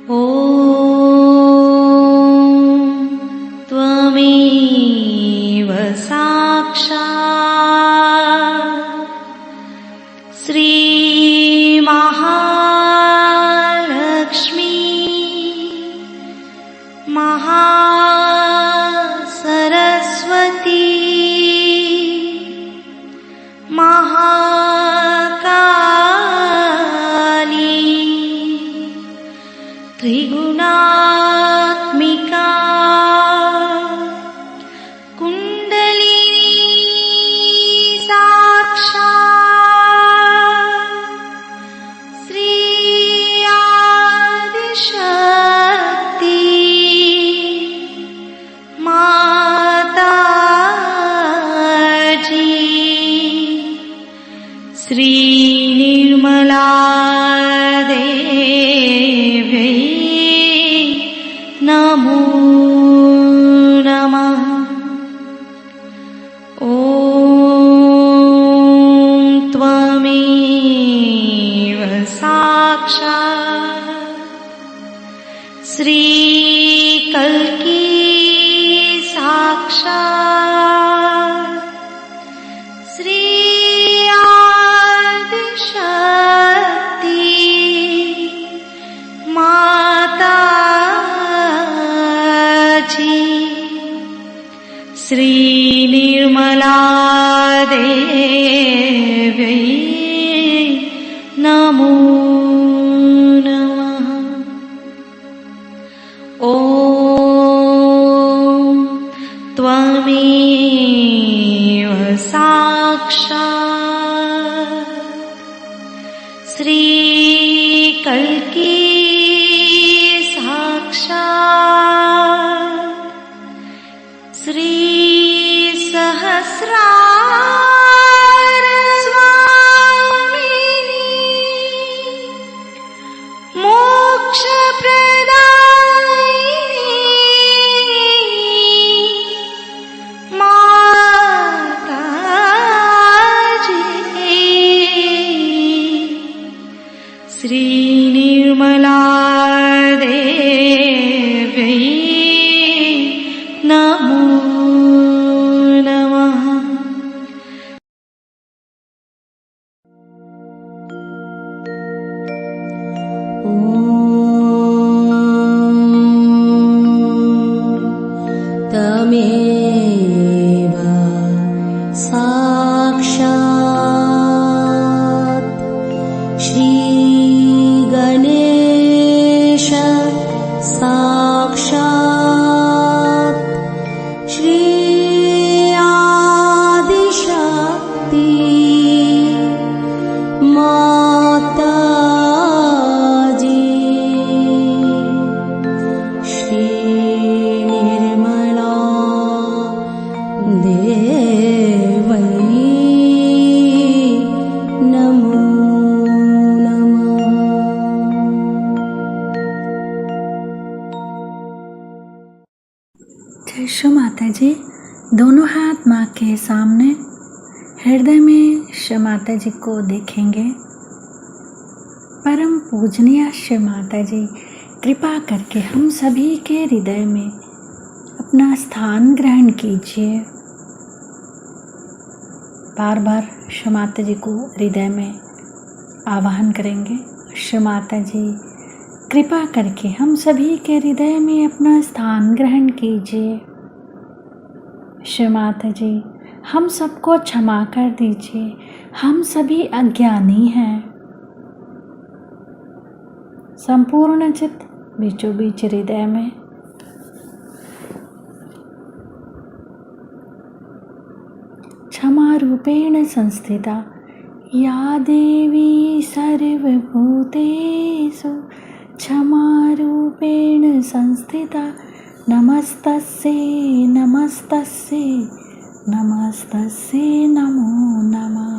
ॐ त्वमेव साक्षात् श्रीमहालक्ष्मी महासरस्वती महाकाली त्रिगुणात्मिका कुंडलिनी साक्षात् श्री आदिशक्ति माताजी श्री निर्मला देवी नमो नमः। ॐ त्वमेव साक्षात् श्री कल्की साक्षात् श्री आदिशक्ति माताजी श्री निर्मला देवी नमो नमः। ॐ त्वमेव साक्षात् श्री कल्की साक्षात् श्री सहस्रार स्वामिनी मोक्ष प्रदायिनी माताजी श्री निर्मला देवी नमो नमः। तमेव साक्षात् श्री गणेश साक्षात् श्री आदिशक्ति माताजी श्री निर्मला देवी नमो नमः। जय श्री माता जी। दोनों हाथ माँ के सामने, हृदय में श्री माता जी को देखेंगे। परम पूजनीय श्री माता जी, कृपा करके हम सभी के हृदय में अपना स्थान ग्रहण कीजिए। बार बार श्री माता जी को हृदय में आवाहन करेंगे। श्री माता जी, कृपा करके हम सभी के हृदय में अपना स्थान ग्रहण कीजिए। श्री माता जी, हम सबको क्षमा कर दीजिए, हम सभी अज्ञानी हैं। संपूर्ण चित्त बीचों बीच हृदय में क्षमा रूपेण संस्थिता या देवी सर्वभूतेषु क्षमा रूपेण संस्थिता नमस्तस्यै नमस्तस्यै नमस्तस्यै नमो नमः।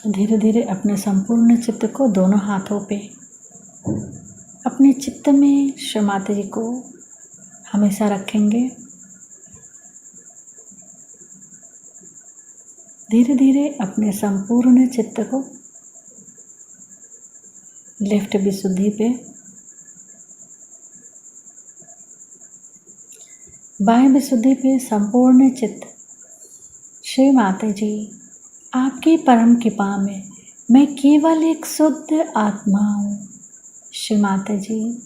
धीरे धीरे अपने संपूर्ण चित्त को दोनों हाथों पे अपने चित्त में श्री माता जी को हमेशा रखेंगे। धीरे धीरे अपने संपूर्ण चित्त को लेफ्ट विशुद्धि पे, बाएं विशुद्धि पे संपूर्ण चित्त। श्री माता जी, आपकी परम कृपा में मैं केवल एक शुद्ध आत्मा हूँ। श्री माता जी,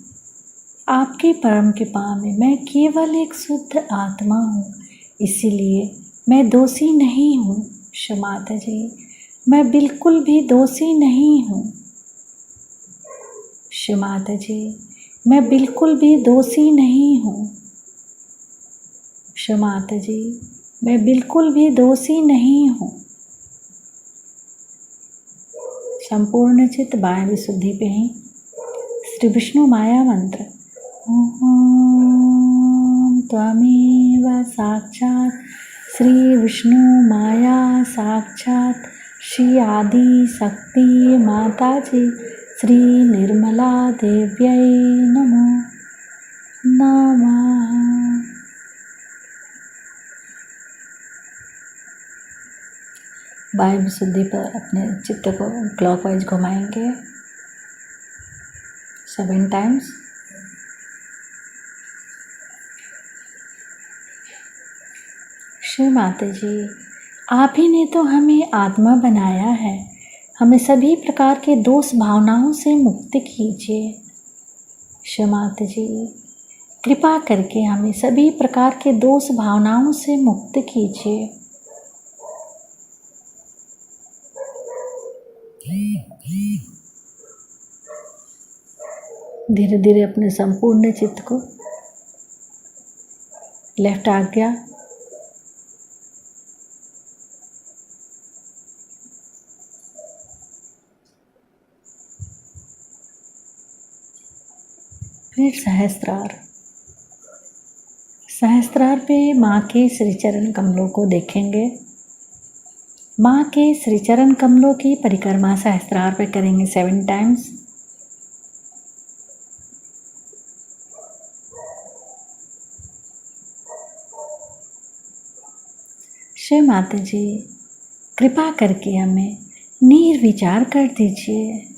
आपकी परम कृपा में मैं केवल एक शुद्ध आत्मा हूँ, इसीलिए मैं दोषी नहीं हूँ। श्री माता जी, मैं बिल्कुल भी दोषी नहीं हूँ। श्री माता जी, मैं बिल्कुल भी दोषी नहीं हूँ। श्री माता जी, मैं बिल्कुल भी दोषी नहीं हूँ। संपूर्ण चित्त बाएं विशुद्धि पे ही श्री विष्णु माया मंत्र ओम त्वमेव साक्षात् श्री विष्णु माया साक्षात् श्री आदि शक्ति माता जी श्री निर्मला देव्यै नमो नमः। बाएं विशुद्धि पर अपने चित्त को क्लॉकवाइज घुमाएंगे 7 टाइम्स। श्री माता जी, आप ही ने तो हमें आत्मा बनाया है, हमें सभी प्रकार के दोष भावनाओं से मुक्त कीजिए। श्री माता जी, कृपा करके हमें सभी प्रकार के दोष भावनाओं से मुक्त कीजिए। धीरे धीरे अपने संपूर्ण चित्त को लेफ्ट आज्ञा, फिर सहस्त्रार। सहस्त्रार पे माँ के श्रीचरण कमलों को देखेंगे। माँ के श्रीचरण कमलों की परिक्रमा सहस्त्रार पे करेंगे 7 टाइम्स। श्री माता जी, कृपा करके हमें निर्विचार कर दीजिए।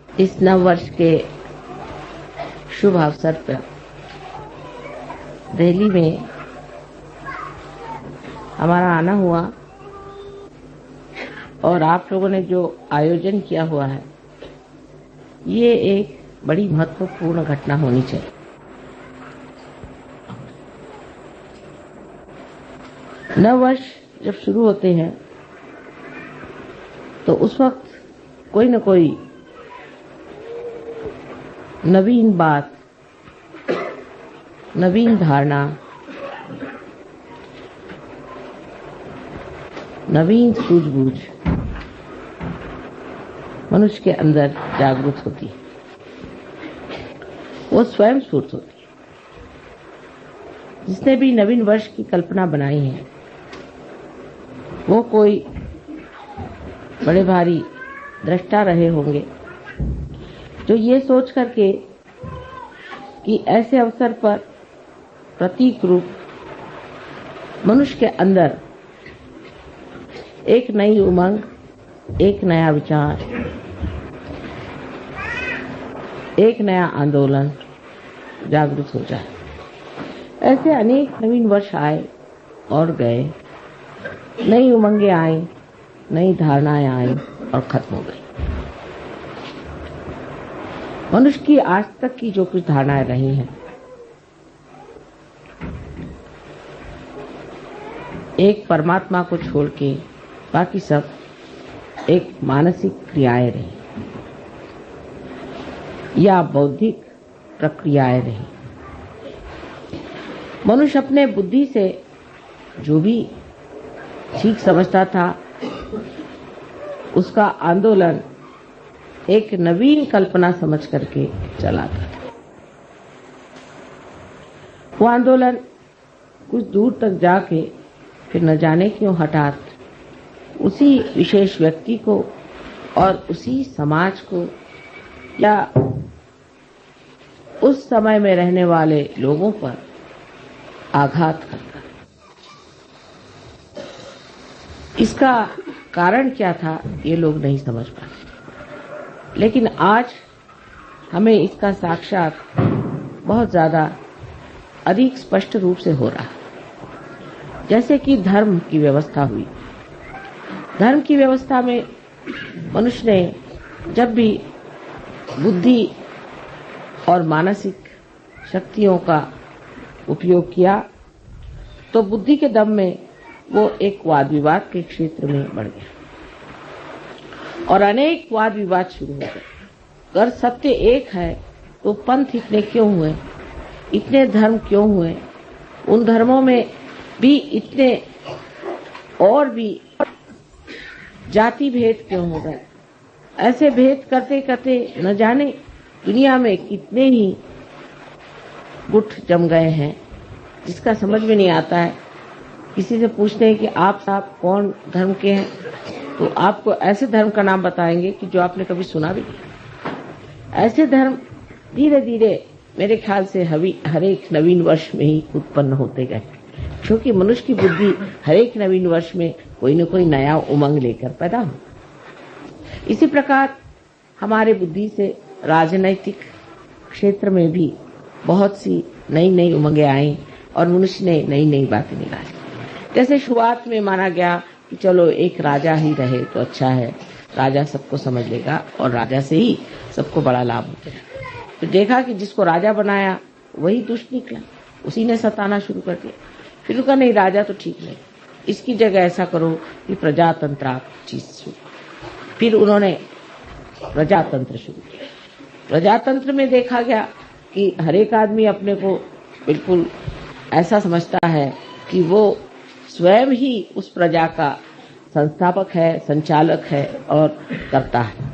इस नव वर्ष के शुभ अवसर पर दिल्ली में हमारा आना हुआ और आप लोगों ने जो आयोजन किया हुआ है, ये एक बड़ी महत्वपूर्ण घटना होनी चाहिए। नव वर्ष जब शुरू होते हैं तो उस वक्त कोई न कोई नवीन बात, नवीन धारणा, नवीन सूझबूझ मनुष्य के अंदर जागृत होती है। वो स्वयं स्फूर्त होती है। जिसने भी नवीन वर्ष की कल्पना बनाई है, वो कोई बड़े भारी दृष्टा रहे होंगे जो ये सोच करके कि ऐसे अवसर पर प्रतीक रूप मनुष्य के अंदर एक नई उमंग, एक नया विचार, एक नया आंदोलन जागृत हो जाए। ऐसे अनेक नवीन वर्ष आए और गए, नई उमंगें आई, नई धारणाएं आई और खत्म हो गई। मनुष्य की आज तक की जो कुछ धारणाएं रही हैं, एक परमात्मा को छोड़ के बाकी सब एक मानसिक क्रियाएं रही या बौद्धिक प्रक्रियाएं रही। मनुष्य अपने बुद्धि से जो भी ठीक समझता था, उसका आंदोलन एक नवीन कल्पना समझ करके चला था। वो आंदोलन कुछ दूर तक जाके फिर न जाने क्यों हठात उसी विशेष व्यक्ति को और उसी समाज को या उस समय में रहने वाले लोगों पर आघात करता। इसका कारण क्या था ये लोग नहीं समझ पाते, लेकिन आज हमें इसका साक्षात बहुत ज्यादा अधिक स्पष्ट रूप से हो रहा है। जैसे कि धर्म की व्यवस्था हुई। धर्म की व्यवस्था में मनुष्य ने जब भी बुद्धि और मानसिक शक्तियों का उपयोग किया तो बुद्धि के दम में वो एक वाद विवाद के क्षेत्र में बढ़ गया और अनेक वाद विवाद शुरू हो गए। अगर सत्य एक है तो पंथ इतने क्यों हुए, इतने धर्म क्यों हुए, उन धर्मों में भी इतने और भी जाति भेद क्यों हो गए। ऐसे भेद करते करते न जाने दुनिया में कितने ही गुट जम गए हैं जिसका समझ में नहीं आता है। किसी से पूछते हैं कि आप साहब कौन धर्म के हैं, तो आपको ऐसे धर्म का नाम बताएंगे कि जो आपने कभी सुना भी नहीं। ऐसे धर्म धीरे धीरे मेरे ख्याल से हर एक नवीन वर्ष में ही उत्पन्न होते गए, क्योंकि मनुष्य की बुद्धि हर एक नवीन वर्ष में कोई न कोई नया उमंग लेकर पैदा हो। इसी प्रकार हमारे बुद्धि से राजनैतिक क्षेत्र में भी बहुत सी नई नई उमंगें आई और मनुष्य ने नई नई बातें निकाली। जैसे शुरुआत में माना गया कि चलो एक राजा ही रहे तो अच्छा है, राजा सबको समझ लेगा और राजा से ही सबको बड़ा लाभ होता है। तो देखा कि जिसको राजा बनाया वही दुष्ट निकला, उसी ने सताना शुरू कर दिया। फिर कहा नहीं, राजा तो ठीक नहीं, इसकी जगह ऐसा करो कि प्रजातंत्र चीज शुरू। फिर उन्होंने प्रजातंत्र शुरू किया। प्रजातंत्र में देखा गया कि हर एक आदमी अपने को बिल्कुल ऐसा समझता है कि वो स्वयं ही उस प्रजा का संस्थापक है, संचालक है और करता है।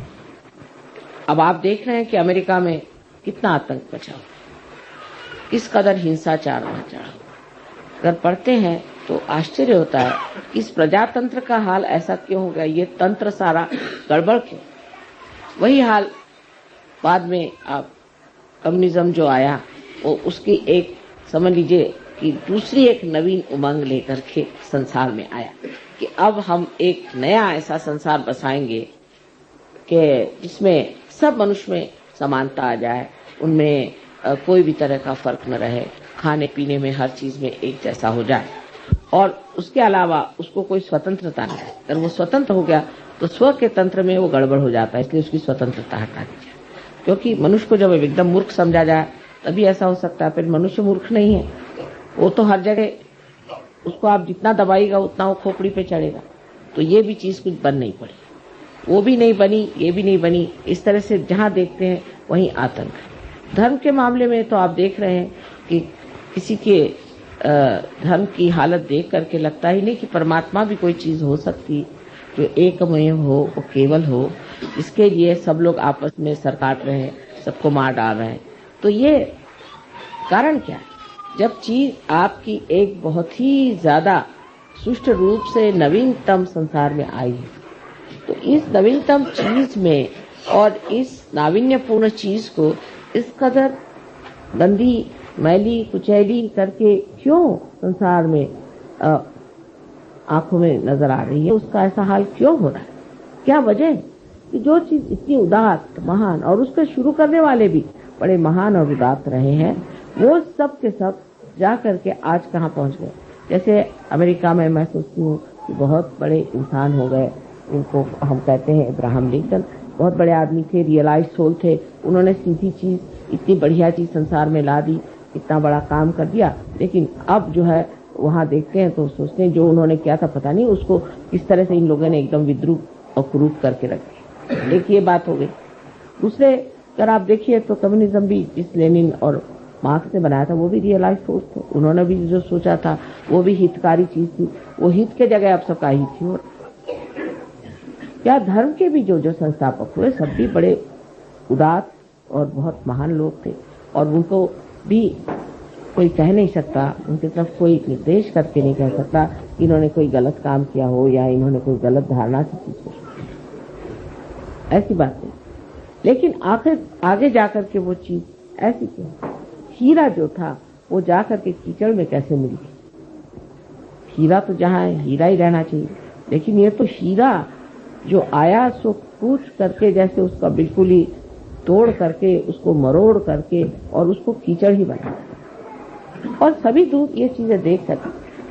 अब आप देख रहे हैं कि अमेरिका में कितना आतंक मचा, किस कदर हिंसाचार मचा। अगर पढ़ते हैं तो आश्चर्य होता है कि इस प्रजातंत्र का हाल ऐसा क्यों हो गया, ये तंत्र सारा गड़बड़ क्यों। वही हाल बाद में आप कम्युनिज्म जो आया वो उसकी एक समझ लीजिए कि दूसरी एक नवीन उमंग लेकर के संसार में आया कि अब हम एक नया ऐसा संसार बसाएंगे कि जिसमें सब मनुष्य में समानता आ जाए, उनमें कोई भी तरह का फर्क न रहे, खाने पीने में हर चीज में एक जैसा हो जाए और उसके अलावा उसको कोई स्वतंत्रता नहीं। अगर वो स्वतंत्र हो गया तो स्व के तंत्र में वो गड़बड़ हो जाता है, इसलिए उसकी स्वतंत्रता हटा दी जाए। क्योंकि मनुष्य को जब एकदम मूर्ख समझा जाए तभी ऐसा हो सकता है। फिर मनुष्य मूर्ख नहीं है, वो तो हर जगह उसको आप जितना दबाएगा उतना वो खोपड़ी पे चढ़ेगा। तो ये भी चीज कुछ बन नहीं पड़ी, वो भी नहीं बनी, ये भी नहीं बनी। इस तरह से जहां देखते हैं वहीं आतंक है। धर्म के मामले में तो आप देख रहे हैं कि किसी के धर्म की हालत देख करके लगता ही नहीं कि परमात्मा भी कोई चीज हो सकती जो एकमय हो, वो केवल हो। इसके लिए सब लोग आपस में सर काट रहे हैं, सबको मार डाल रहे हैं। तो ये कारण क्या है? जब चीज आपकी एक बहुत ही ज्यादा सुष्ट रूप से नवीनतम संसार में आई है, तो इस नवीनतम चीज में और इस नाविन्यपूर्ण चीज को इस कदर गंदी, मैली, कुचैली करके क्यों संसार में आंखों में नजर आ रही है, उसका ऐसा हाल क्यों हो रहा है? क्या वजह है कि जो चीज इतनी उदात्त, महान, और उसके शुरू करने वाले भी बड़े महान और उदात्त रहे हैं, वो सब के सब जा करके आज कहाँ पहुंच गए। जैसे अमेरिका में मैं सोचती हूँ कि बहुत बड़े इंसान हो गए, उनको हम कहते हैं अब्राहम लिंकन, बहुत बड़े आदमी थे, रियलाइज सोल थे। उन्होंने सीधी चीज, इतनी बढ़िया चीज संसार में ला दी, इतना बड़ा काम कर दिया। लेकिन अब जो है वहाँ देखते हैं तो सोचते हैं जो उन्होंने किया था पता नहीं उसको किस तरह से इन लोगों ने एकदम विद्रूप और कुरूप करके रखे। एक ये बात हो गई। दूसरे अगर आप देखिए तो कम्युनिज्म भी जिस लेनिन और मार्क्स ने बनाया था वो भी रियलाइज फोर्स थे। उन्होंने भी जो सोचा था वो भी हितकारी चीज थी, वो हित के जगह अब सबका हित थी। और क्या धर्म के भी जो संस्थापक हुए सब भी बड़े उदात्त और बहुत महान लोग थे, और उनको भी कोई कह नहीं सकता, उनकी तरफ कोई निर्देश करके नहीं कह सकता कि इन्होंने कोई गलत काम किया हो या इन्होंने कोई गलत धारणा से चीज को, ऐसी बात नहीं। लेकिन आखिर आगे जाकर के वो चीज ऐसी क्यों? हीरा जो था वो जा करके कीचड़ में कैसे मिल गई? हीरा तो जहाँ है हीरा ही रहना चाहिए, लेकिन ये तो हीरा जो आया सो कूच करके, जैसे उसका बिल्कुल ही तोड़ करके, उसको मरोड़ करके और उसको कीचड़ ही बना। और सभी दूत ये चीजें देख कर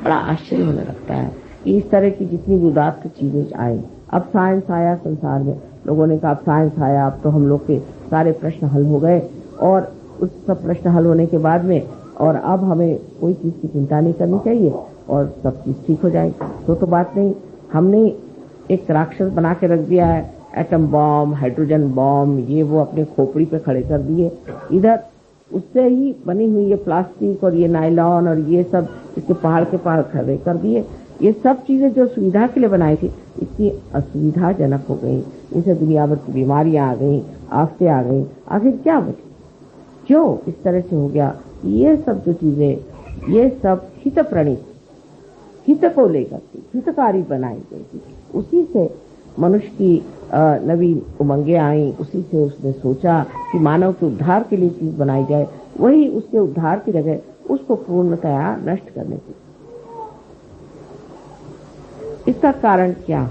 बड़ा आश्चर्य होने लगता है कि इस तरह की जितनी भी उदात्त चीजें आई। अब साइंस आया संसार में, लोगों ने कहा अब साइंस आया, अब तो हम लोग के सारे प्रश्न हल हो गए, और उस सब प्रश्न हल होने के बाद में और अब हमें कोई चीज की चिंता नहीं करनी चाहिए और सब चीज ठीक हो जाएगी। तो बात नहीं, हमने एक राक्षस बना के रख दिया है, एटम बॉम्ब, हाइड्रोजन बॉम्ब, ये वो अपने खोपड़ी पे खड़े कर दिए। इधर उससे ही बनी हुई ये प्लास्टिक और ये नायलॉन और ये सब इसके पहाड़ के पहाड़ खड़े कर दिए। ये सब चीजें जो सुविधा के लिए बनाई थी, इतनी असुविधाजनक हो गई, इनसे दुनिया भर की बीमारियां आ गई, आफतें आ गई। आखिर क्या बची? क्यों इस तरह से हो गया? ये सब जो चीजें, ये सब हित प्रणीत, हित को लेकर के हितकारी बनाई गई थी। उसी से मनुष्य की नवीन उमंगे आई, उसी से उसने सोचा कि मानव के उद्धार के लिए चीज बनाई जाए, वही उसके उद्धार की जगह उसको पूर्णतया नष्ट करने की। इसका कारण क्या?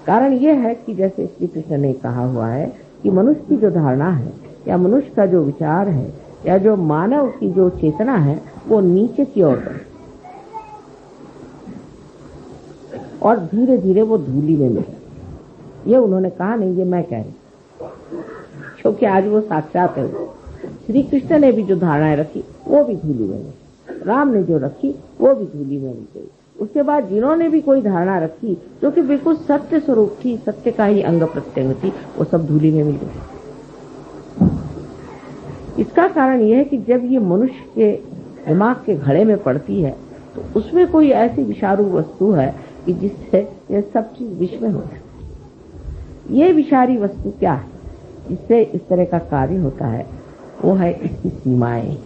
कारण यह है कि जैसे श्री कृष्ण ने कहा हुआ है कि मनुष्य की जो धारणा है या मनुष्य का जो विचार है या जो मानव की जो चेतना है वो नीचे की ओर बढ़े और धीरे धीरे वो धूली में मिले। ये उन्होंने कहा नहीं, ये मैं कह रही, क्योंकि आज वो साक्षात है। श्री कृष्ण ने भी जो धारणाएं रखी वो भी धूली में मिली, राम ने जो रखी वो भी धूली में मिल गई। उसके बाद जिन्होंने भी कोई धारणा रखी जो कि बिल्कुल सत्य स्वरूप थी, सत्य का ही अंग प्रत्यंग थी, वो सब धूली में मिल गई। इसका कारण यह है कि जब ये मनुष्य के दिमाग के घड़े में पड़ती है तो उसमें कोई ऐसी विषारू वस्तु है कि जिससे ये सब चीज विष में हो जाए। ये विषारी वस्तु क्या है जिससे इस तरह का कार्य होता है? वो है इसकी सीमाएं।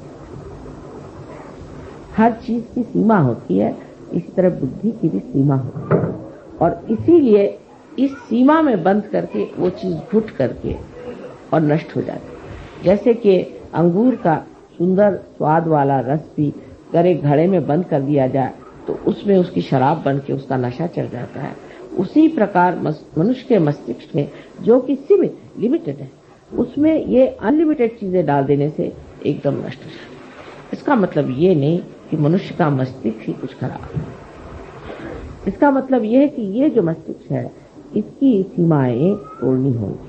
हर चीज की सीमा होती है, इसी तरह बुद्धि की भी सीमा होती है, और इसीलिए इस सीमा में बंद करके वो चीज घुट करके और नष्ट हो जाती है। जैसे कि अंगूर का सुंदर स्वाद वाला रस भी अगर एक घड़े में बंद कर दिया जाए तो उसमें उसकी शराब बन के उसका नशा चढ़ जाता है। उसी प्रकार मनुष्य के मस्तिष्क में जो कि सीमित लिमिटेड है, उसमें ये अनलिमिटेड चीजें डाल देने से एकदम नष्ट हो जाता है। इसका मतलब ये नहीं कि मनुष्य का मस्तिष्क ही कुछ खराब है। इसका मतलब ये है कि ये जो मस्तिष्क है इसकी सीमाएं तोड़नी होंगी,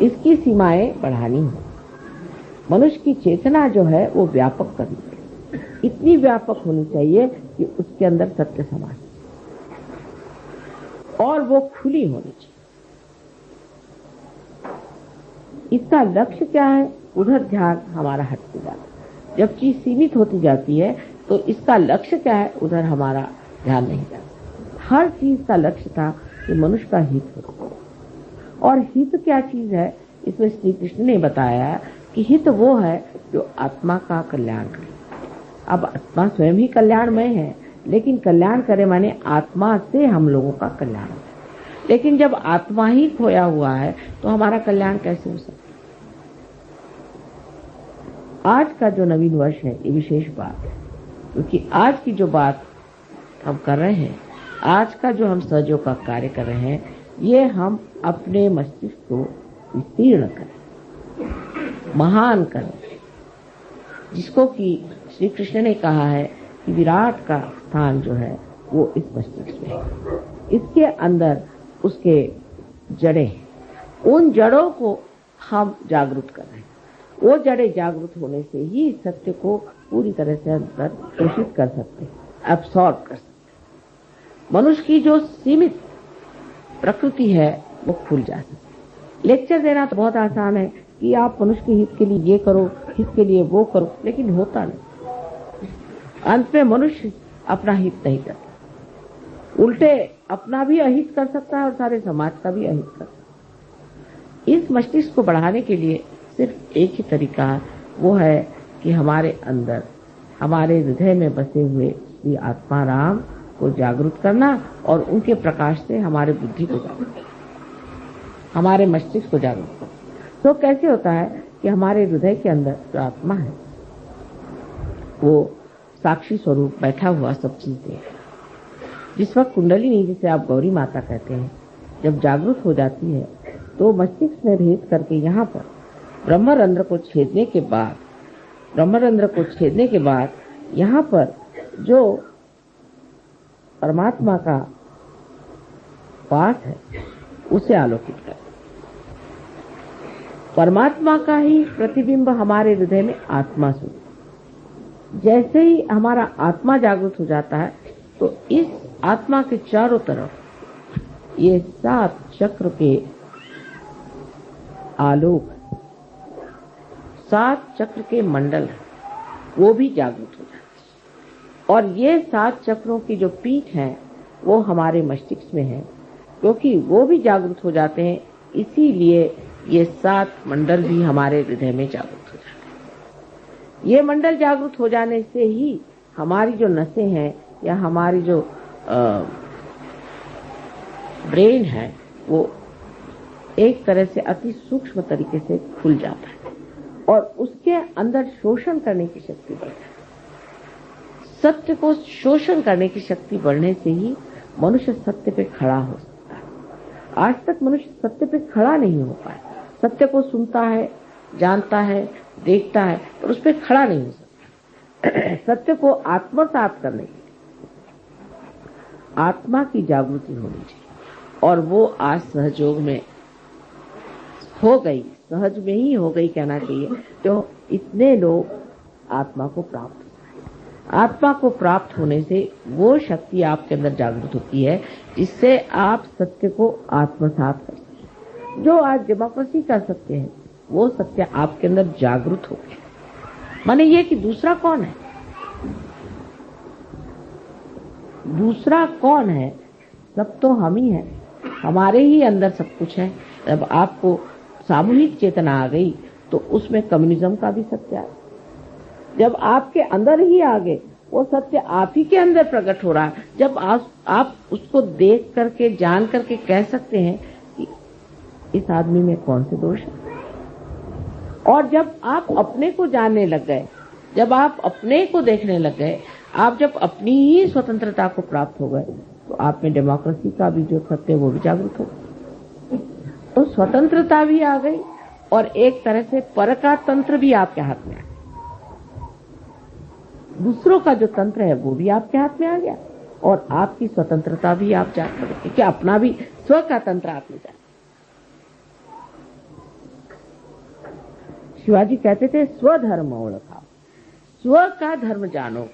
इसकी सीमाएं बढ़ानी होंगी। मनुष्य की चेतना जो है वो व्यापक करनी चाहिए, इतनी व्यापक होनी चाहिए कि उसके अंदर सत्य समा और वो खुली होनी चाहिए। इसका लक्ष्य क्या है? उधर ध्यान हमारा हटते जाता है। जब चीज सीमित होती जाती है तो इसका लक्ष्य क्या है? उधर हमारा ध्यान नहीं जाता। हर चीज का लक्ष्य था कि मनुष्य का हित हो, और हित क्या चीज है? इसमें श्री कृष्ण ने बताया कि हित वो है जो आत्मा का कल्याण करे। अब आत्मा स्वयं ही कल्याणमय है, लेकिन कल्याण करे माने आत्मा से हम लोगों का कल्याण हो। लेकिन जब आत्मा ही खोया हुआ है तो हमारा कल्याण कैसे हो सकता? आज का जो नवीन वर्ष है ये विशेष बात है, क्योंकि आज की जो बात हम कर रहे हैं, आज का जो हम सहयोग का कार्य कर रहे हैं, ये हम अपने मस्तिष्क को विस्तीर्ण करें, महान करें, जिसको कि श्री कृष्ण ने कहा है कि विराट का स्थान जो है वो इस मस्तिष्क में है। इसके अंदर उसके जड़ें, उन जड़ों को हम जागरूक कर रहे हैं। वो जड़ें जागरूक होने से ही सत्य को पूरी तरह से अंदर पोषित कर सकते हैं, एब्सॉर्ब कर सकते हैं। मनुष्य की जो सीमित प्रकृति है वो खुल जा सकती। लेक्चर देना तो बहुत आसान है कि आप मनुष्य के हित के लिए ये करो, हित के लिए वो करो, लेकिन होता नहीं। अंत में मनुष्य अपना हित नहीं करता, उल्टे अपना भी अहित कर सकता है और सारे समाज का भी अहित कर सकता है। इस मस्तिष्क को बढ़ाने के लिए सिर्फ एक ही तरीका है, वो है कि हमारे अंदर, हमारे हृदय में बसे हुए श्री आत्मा राम को जागरूक करना और उनके प्रकाश से हमारे बुद्धि को जागरूक करना, हमारे मस्तिष्क को जागरूक करना। तो कैसे होता है कि हमारे हृदय के अंदर जो आत्मा है वो साक्षी स्वरूप बैठा हुआ सब चीज देख रहा है। जिस वक्त कुंडलिनी, जिसे आप गौरी माता कहते हैं, जब जागृत हो जाती है तो मस्तिष्क में भेद करके यहाँ पर ब्रह्मरंध्र को छेदने के बाद यहाँ पर जो परमात्मा का वास है उसे आलोकित कर, परमात्मा का ही प्रतिबिंब हमारे हृदय में आत्मा स्वरूप। जैसे ही हमारा आत्मा जागृत हो जाता है तो इस आत्मा के चारों तरफ ये 7 चक्र के आलोक, 7 चक्र के मंडल वो भी जागृत हो जाते हैं। और ये 7 चक्रों की जो पीठ है वो हमारे मस्तिष्क में है, क्योंकि वो भी जागृत हो जाते हैं, इसीलिए ये 7 मंडल भी हमारे हृदय में जागृत हो जाते हैं। ये मंडल जागृत हो जाने से ही हमारी जो नसें हैं या हमारी जो ब्रेन है वो एक तरह से अति सूक्ष्म तरीके से खुल जाता है और उसके अंदर शोषण करने की शक्ति बढ़ती है। सत्य को शोषण करने की शक्ति बढ़ने से ही मनुष्य सत्य पे खड़ा हो सकता है। आज तक मनुष्य सत्य पे खड़ा नहीं हो पाया। सत्य को सुनता है, जानता है, देखता है, पर उस पर खड़ा नहीं हो सकता। सत्य को आत्मसात करने के लिए आत्मा की जागृति होनी चाहिए और वो आज सहयोग में हो गई, सहज में ही हो गई कहना चाहिए। तो इतने लोग आत्मा को प्राप्त, आत्मा को प्राप्त होने से वो शक्ति आपके अंदर जागृत होती है जिससे आप सत्य को आत्मसात कर सकते हैं। जो आज डेमोक्रेसी का सत्य है वो सत्य आपके अंदर जागृत हो गया। माने ये कि दूसरा कौन है, दूसरा कौन है, सब तो हम ही हैं, हमारे ही अंदर सब कुछ है। जब आपको सामूहिक चेतना आ गई तो उसमें कम्युनिज्म का भी सत्य है। जब आपके अंदर ही आ गए वो सत्य आप ही के अंदर प्रकट हो रहा है। जब आप उसको देख करके, जान करके कह सकते हैं कि इस आदमी में कौन से दोष है। और जब आप अपने को जानने लग गए, जब आप अपने को देखने लग गए, आप जब अपनी ही स्वतंत्रता को प्राप्त हो गए तो आप में डेमोक्रेसी का भी जो सत्य है वो भी जागृत हो गया। तो स्वतंत्रता भी आ गई और एक तरह से पर का तंत्र भी आपके हाथ में आ गया। दूसरों का जो तंत्र है वो भी आपके हाथ में आ गया और आपकी स्वतंत्रता भी आप जान सकते कि अपना भी स्व का तंत्र आपने जाना। शिवाजी कहते थे स्वधर्म ओळखाओ, स्व का धर्म जानो।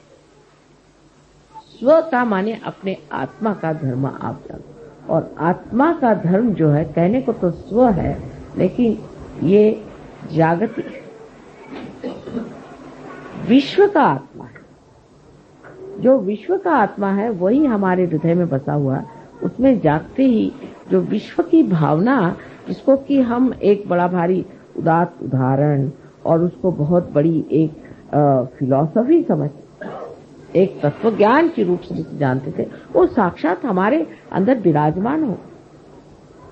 स्व का माने अपने आत्मा का धर्म आप जानो। और आत्मा का धर्म जो है कहने को तो स्व है, लेकिन ये जागतिक विश्व का आत्मा है। जो विश्व का आत्मा है वही हमारे हृदय में बसा हुआ है। उसमें जागते ही जो विश्व की भावना, जिसको कि हम एक बड़ा भारी उदात्त उदाहरण और उसको बहुत बड़ी एक फिलॉसफी समझ, एक तत्व ज्ञान के रूप से जानते थे, वो साक्षात हमारे अंदर विराजमान हो,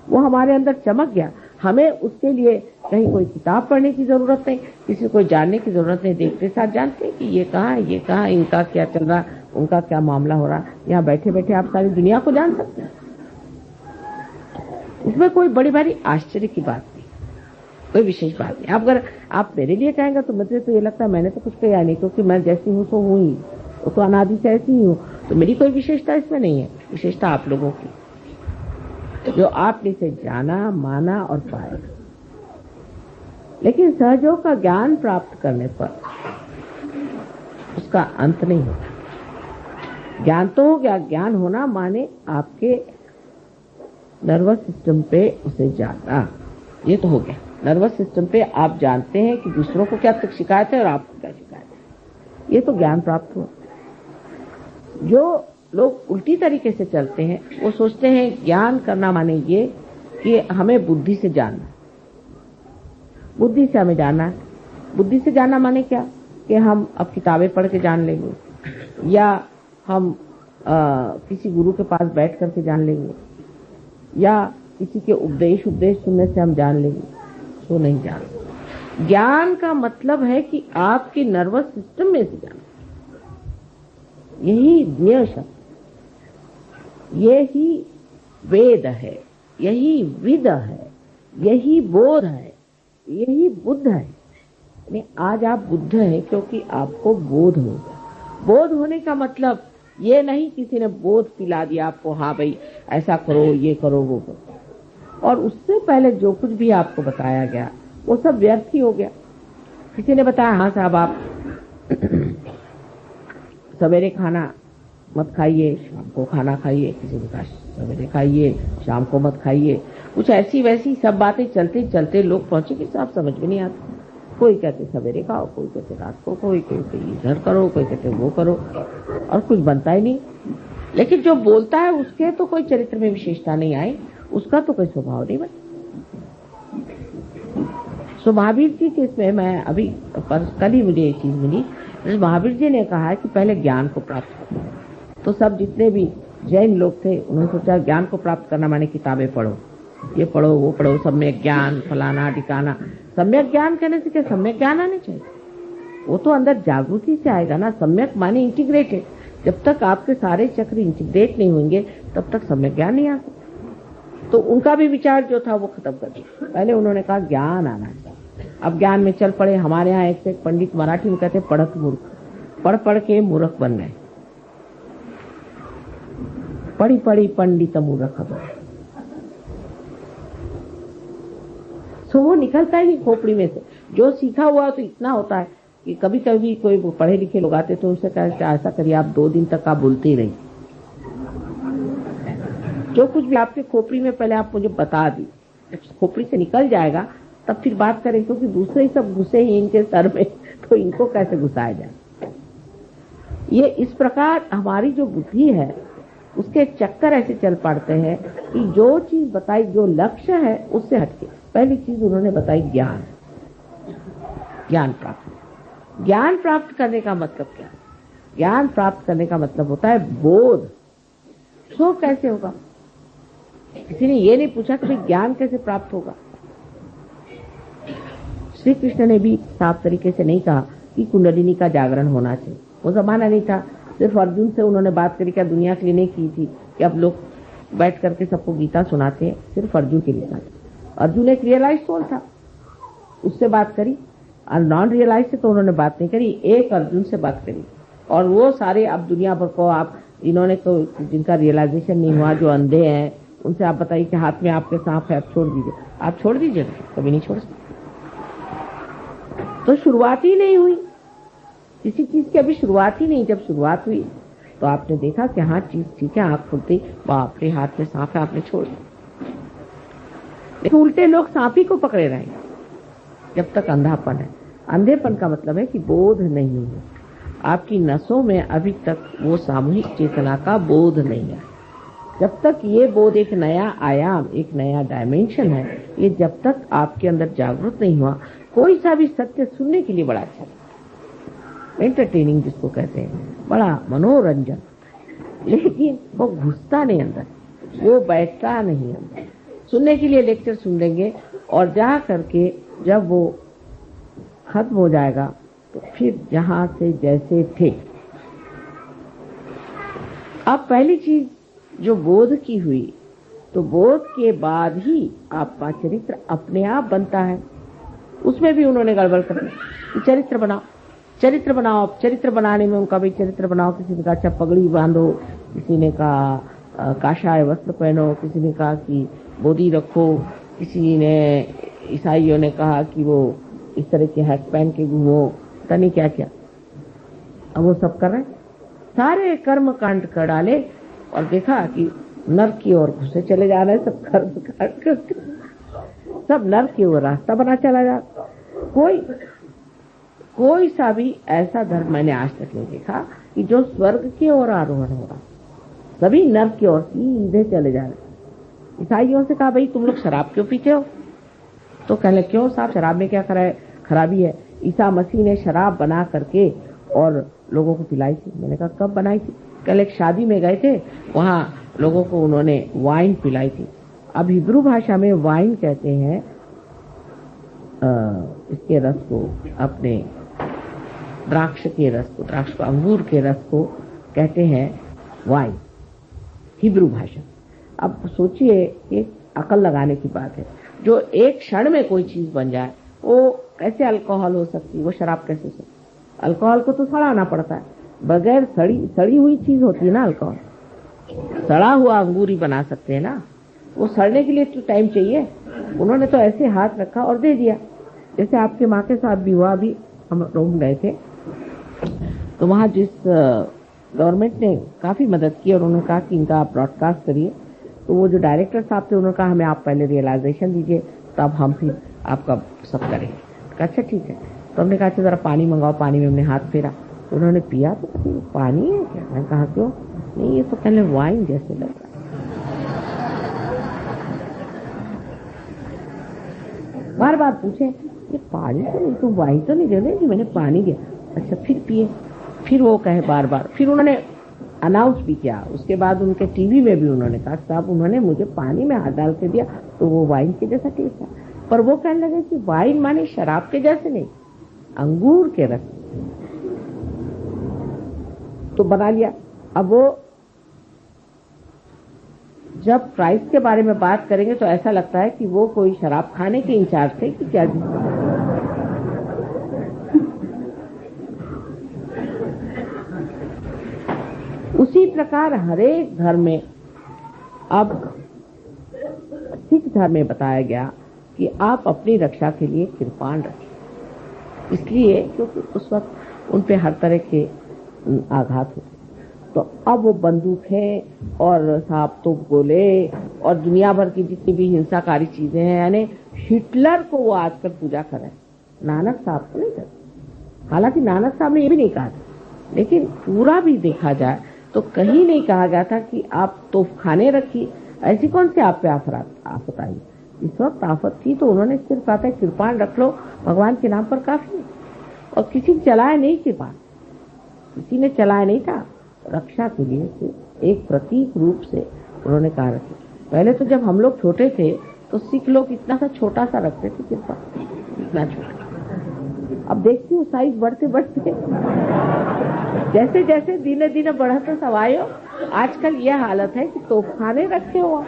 वो हमारे अंदर चमक गया। हमें उसके लिए कहीं कोई किताब पढ़ने की जरूरत नहीं, किसी को जानने की जरूरत नहीं। देखते साथ जानते हैं कि ये कहाँ है, ये कहाँ, इनका क्या चल रहा, उनका क्या मामला हो रहा। यहाँ बैठे बैठे आप सारी दुनिया को जान सकते हैं। इसमें कोई बड़ी बड़ी आश्चर्य की बात नहीं, कोई विशेष बात नहीं। अब अगर आप मेरे लिए कहेंगे तो मुझे तो ये लगता है मैंने तो कुछ किया नहीं, क्योंकि मैं जैसी हूँ तो हूँ ही, तो अनादि से ऐसी ही हूँ, तो मेरी कोई विशेषता इसमें नहीं है। विशेषता आप लोगों की, जो आपने इसे जाना, माना और पाया। लेकिन सहयोग का ज्ञान प्राप्त करने पर उसका अंत नहीं होता। ज्ञान तो हो गया, ज्ञान होना माने आपके नर्वस सिस्टम पे उसे जाना, ये तो हो गया। नर्वस सिस्टम पे आप जानते हैं कि दूसरों को क्या शिकायत है और आपको क्या शिकायत है, ये तो ज्ञान प्राप्त हुआ। जो लोग उल्टी तरीके से चलते हैं वो सोचते हैं ज्ञान करना माने ये कि हमें बुद्धि से जानना, बुद्धि से हमें जानना है। बुद्धि से जानना माने क्या कि हम अब किताबें पढ़ के जान लेंगे, या हम किसी गुरु के पास बैठ करके जान लेंगे, या किसी के उपदेश सुनने से हम जान लेंगे। तो नहीं जान। ज्ञान का मतलब है कि आपके नर्वस सिस्टम में से जाना। यही ज्ञ शब्द, यही वेद है, यही विद है, यही बोध है, यही बुद्ध है। आज आप बुद्ध हैं क्योंकि आपको बोध हो गया। बोध होने का मतलब ये नहीं किसी ने बोध पिला दिया आपको, हाँ भाई ऐसा करो, ये करो, वो करो, और उससे पहले जो कुछ भी आपको बताया गया वो सब व्यर्थ ही हो गया। किसी ने बताया हाँ साहब आप सवेरे खाना मत खाइए, शाम को खाना खाइए, किसी ने कहा सवेरे खाइए शाम को मत खाइए, कुछ ऐसी वैसी सब बातें चलते चलते लोग पहुंचे कि साहब समझ में नहीं आता। कोई कहते सवेरे खाओ, कोई कहते रात को, कोई कहते इधर करो, कोई कहते वो करो, और कुछ बनता ही नहीं। लेकिन जो बोलता है उसके तो कोई चरित्र में विशेषता नहीं आई, उसका तो कोई स्वभाव नहीं बना। सो महावीर जी के इसमें मैं अभी कल ही मुझे ये चीज मिली, महावीर जी ने कहा है कि पहले ज्ञान को प्राप्त करो। तो सब जितने भी जैन लोग थे उन्होंने सोचा ज्ञान को प्राप्त करना माने किताबें पढ़ो, ये पढ़ो वो पढ़ो, सम्यक ज्ञान फलाना ठिकाना। सम्यक ज्ञान कहने से क्या सम्यक ज्ञान आने चाहिए? वो तो अंदर जागृति से आएगा ना। सम्यक माने इंटीग्रेटेड। जब तक आपके सारे चक्र इंटीग्रेट नहीं होंगे तब तक सम्यक ज्ञान नहीं आ सकता। तो उनका भी विचार जो था वो खत्म कर दिया। पहले उन्होंने कहा ज्ञान आना चाहिए। अब ज्ञान में चल पड़े। हमारे यहाँ एक से एक पंडित मराठी में कहते पढ़त मूर्ख, पढ़ पढ़ के मूर्ख बन गए। पढ़ी पढ़ी पंडित मूर्ख बन। तो वो निकलता ही नहीं खोपड़ी में से। जो सीखा हुआ तो इतना होता है कि कभी कभी कोई पढ़े लिखे लोग आते तो उनसे कहते ऐसा करिए आप 2 दिन तक आप बोलते ही रहिए, जो कुछ भी आपके खोपड़ी में पहले आप मुझे बता दी। जब खोपड़ी से निकल जाएगा तब फिर बात करें, क्योंकि दूसरे ही सब घुसे ही इनके सर में, तो इनको कैसे घुसाया जाए। ये इस प्रकार हमारी जो बुद्धि है उसके चक्कर ऐसे चल पड़ते हैं कि जो चीज बताई, जो लक्ष्य है उससे हटके। पहली चीज उन्होंने बताई ज्ञान, ज्ञान प्राप्त। ज्ञान प्राप्त करने का मतलब क्या? ज्ञान प्राप्त करने का मतलब होता है बोध। तो कैसे होगा? किसी ने ये नहीं पूछा कि ज्ञान कैसे प्राप्त होगा। श्री कृष्ण ने भी साफ तरीके से नहीं कहा कि कुंडलिनी का जागरण होना चाहिए। वो जमाना नहीं था। सिर्फ अर्जुन से उन्होंने बात करी, क्या दुनिया के लिए नहीं की थी कि अब लोग बैठ करके सबको गीता सुनाते हैं। सिर्फ अर्जुन के लिए था। अर्जुन एक रियलाइज सोल था, उससे बात करी। और नॉन रियलाइज से तो उन्होंने बात नहीं करी, एक अर्जुन से बात करी। और वो सारे अब दुनिया भर को आप इन्होंने तो जिनका रियलाइजेशन नहीं हुआ, जो अंधे हैं, उनसे आप बताइए कि हाथ में आपके सांप है, आप छोड़ दीजिए। आप छोड़ दीजिए, कभी नहीं छोड़ सकते। तो शुरुआत ही नहीं हुई किसी चीज की, अभी शुरुआत ही नहीं। जब शुरुआत हुई तो आपने देखा कि हाँ चीज ठीक है, आंख खुलती बाप रे हाथ में सांप है, आपने छोड़ दिया। लेकिन उल्टे लोग सांप ही को पकड़े रहेंगे जब तक अंधापन है। अंधेपन का मतलब है कि बोध नहीं है आपकी नसों में, अभी तक वो सामूहिक चेतना का बोध नहीं है। जब तक ये बोध एक नया आयाम, एक नया डायमेंशन है, ये जब तक आपके अंदर जागृत नहीं हुआ, कोई सा भी सत्य सुनने के लिए बड़ा अच्छा, एंटरटेनिंग जिसको कहते हैं, बड़ा मनोरंजन, लेकिन वो घुसता नहीं अंदर, वो बैठता नहीं अंदर। सुनने के लिए लेक्चर सुन लेंगे और जा करके जब वो खत्म हो जाएगा तो फिर जहां से जैसे थे। अब पहली चीज जो बोध की हुई, तो बोध के बाद ही आपका चरित्र अपने आप बनता है। उसमें भी उन्होंने गड़बड़ कर दी। चरित्र बनाओ, चरित्र बनाओ। चरित्र बनाने में उनका भी चरित्र बनाओ। किसी ने कहा अच्छा पगड़ी बांधो, किसी ने कहा काशाय वस्त्र पहनो, किसी ने कहा कि बोधी रखो, किसी ने ईसाइयों ने कहा कि वो इस तरह के हैट पहन के घूमो, पता नहीं क्या क्या। अब वो सब कर रहे, सारे कर्म कांड कर डाले और देखा कि नर्क की ओर घुसे चले जा रहे हैं। सब कर्म कांड करके सब नर्क की ओर रास्ता बना चला जा। कोई सा भी ऐसा धर्म मैंने आज तक नहीं देखा कि जो स्वर्ग की ओर आरोहण हो रहा, सभी नर्क की ओर सीधे चले जा रहे। ईसाइयों से कहा भाई तुम लोग शराब क्यों पीते हो? तो कहले क्यों साहब, शराब में क्या खराबी है? ईसा मसीह ने शराब बना करके और लोगों को पिलाई थी। मैंने कहा कब बनाई थी? कल एक शादी में गए थे, वहां लोगों को उन्होंने वाइन पिलाई थी। अब हिब्रू भाषा में वाइन कहते हैं इसके रस को, अपने द्राक्ष के रस को, द्राक्ष को, अंगूर के रस को कहते हैं वाइन, हिब्रू भाषा। अब सोचिए, एक अकल लगाने की बात है, जो एक क्षण में कोई चीज बन जाए, वो कैसे अल्कोहल हो सकती है, वो शराब कैसे हो सकती है? अल्कोहल को तो सड़ाना पड़ता है, बगैर सड़ी हुई चीज होती है ना अल्कोहल। सड़ा हुआ अंगूर ही बना सकते हैं ना, वो सड़ने के लिए तो टाइम चाहिए। उन्होंने तो ऐसे हाथ रखा और दे दिया। जैसे आपके माँ के साथ भी हुआ, अभी हम रोम गए थे, तो वहाँ जिस गवर्नमेंट ने काफी मदद की और उन्होंने कहा कि इनका आप ब्रॉडकास्ट करिए, तो वो जो डायरेक्टर साहब थे उन्होंने कहा हमें आप पहले रियलाइजेशन दीजिए, तब हम फिर आपका सब करेंगे। अच्छा ठीक है। तो हमने कहा अच्छा जरा पानी मंगाओ। पानी में हमने हाथ फेरा, तो उन्होंने पिया, तो पानी है क्या? मैंने कहा क्यों? नहीं, ये तो पहले वाइन जैसे लग रहा है। बार बार पूछे ये पानी तो नहीं, तुम वाइन तो नहीं दे रहे? मैंने पानी दिया। अच्छा फिर पिए, फिर वो कहे बार बार, फिर उन्होंने अनाउंस भी किया। उसके बाद उनके टीवी में भी उन्होंने कहा साहब उन्होंने मुझे पानी में हाथ डाल के दिया तो वो वाइन के जैसा टेस्ट था। पर वो कहने लगे कि वाइन माने शराब के जैसे नहीं, अंगूर के रस। तो बना लिया। अब वो जब प्राइस के बारे में बात करेंगे तो ऐसा लगता है कि वो कोई शराब खाने के इंचार्ज थे कि क्या। उसी प्रकार हरेक धर्म में, अब सिख धर्म में बताया गया कि आप अपनी रक्षा के लिए कृपाण रखें, इसलिए क्योंकि उस वक्त उन पे हर तरह के आघात होते। तो अब वो बंदूक है और सांप तो गोले और दुनिया भर की जितनी भी हिंसाकारी चीजें हैं, यानी हिटलर को वो आजकल पूजा कर रहे हैं, नानक साहब को नहीं करते। हालांकि नानक साहब ने ये भी नहीं कहा था, लेकिन पूरा भी देखा जाए तो कहीं नहीं कहा गया था कि आप तोपखाने रखिए। ऐसी कौन सी आप पे आफत आई? इस वक्त आफत थी तो उन्होंने सिर्फ कहा था कृपाण रख लो, भगवान के नाम पर काफी है। और किसी ने चलाया नहीं कृपाण, किसी ने चलाया नहीं था। रक्षा के लिए सिर्फ एक प्रतीक रूप से उन्होंने कहा रखे। पहले तो जब हम लोग छोटे थे तो सिख लोग इतना सा छोटा सा रखते थे कृपा, इतना छोटा। अब देखती हूँ साइज बढ़ते बढ़ते जैसे जैसे धीरे धीरे बढ़ते सवायो, आजकल यह हालत है कि तोपखाने रखे हो।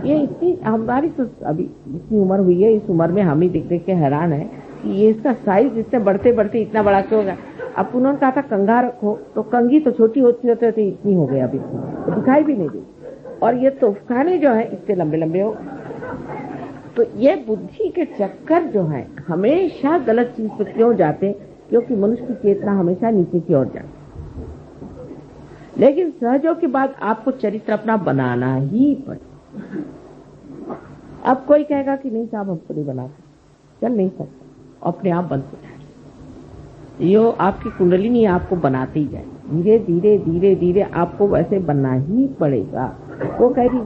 ये इतनी हमारी तो अभी इतनी उम्र हुई है, इस उम्र में हम ही देख देख के हैरान है कि ये इसका साइज इससे बढ़ते बढ़ते इतना बड़ा क्यों होगा। अब उन्होंने कहा था कंघा रखो, तो कंघी तो छोटी होती होती होती इतनी हो गई, अभी तो दिखाई भी नहीं दी। और ये तोपखाने जो है इतने लंबे लंबे हो। तो ये बुद्धि के चक्कर जो है हमेशा गलत चीज पे क्यों जाते? क्योंकि मनुष्य की चेतना हमेशा नीचे की ओर जाती। लेकिन सहयोग के बाद आपको चरित्र अपना बनाना ही पड़े। अब कोई कहेगा कि नहीं साहब हमको नहीं बना सकते, चल नहीं सकता, अपने आप बनते जाए। यो आपकी कुंडली नहीं आपको बनाते ही जाए, धीरे धीरे धीरे धीरे आपको वैसे बनना ही पड़ेगा। वो कहेगी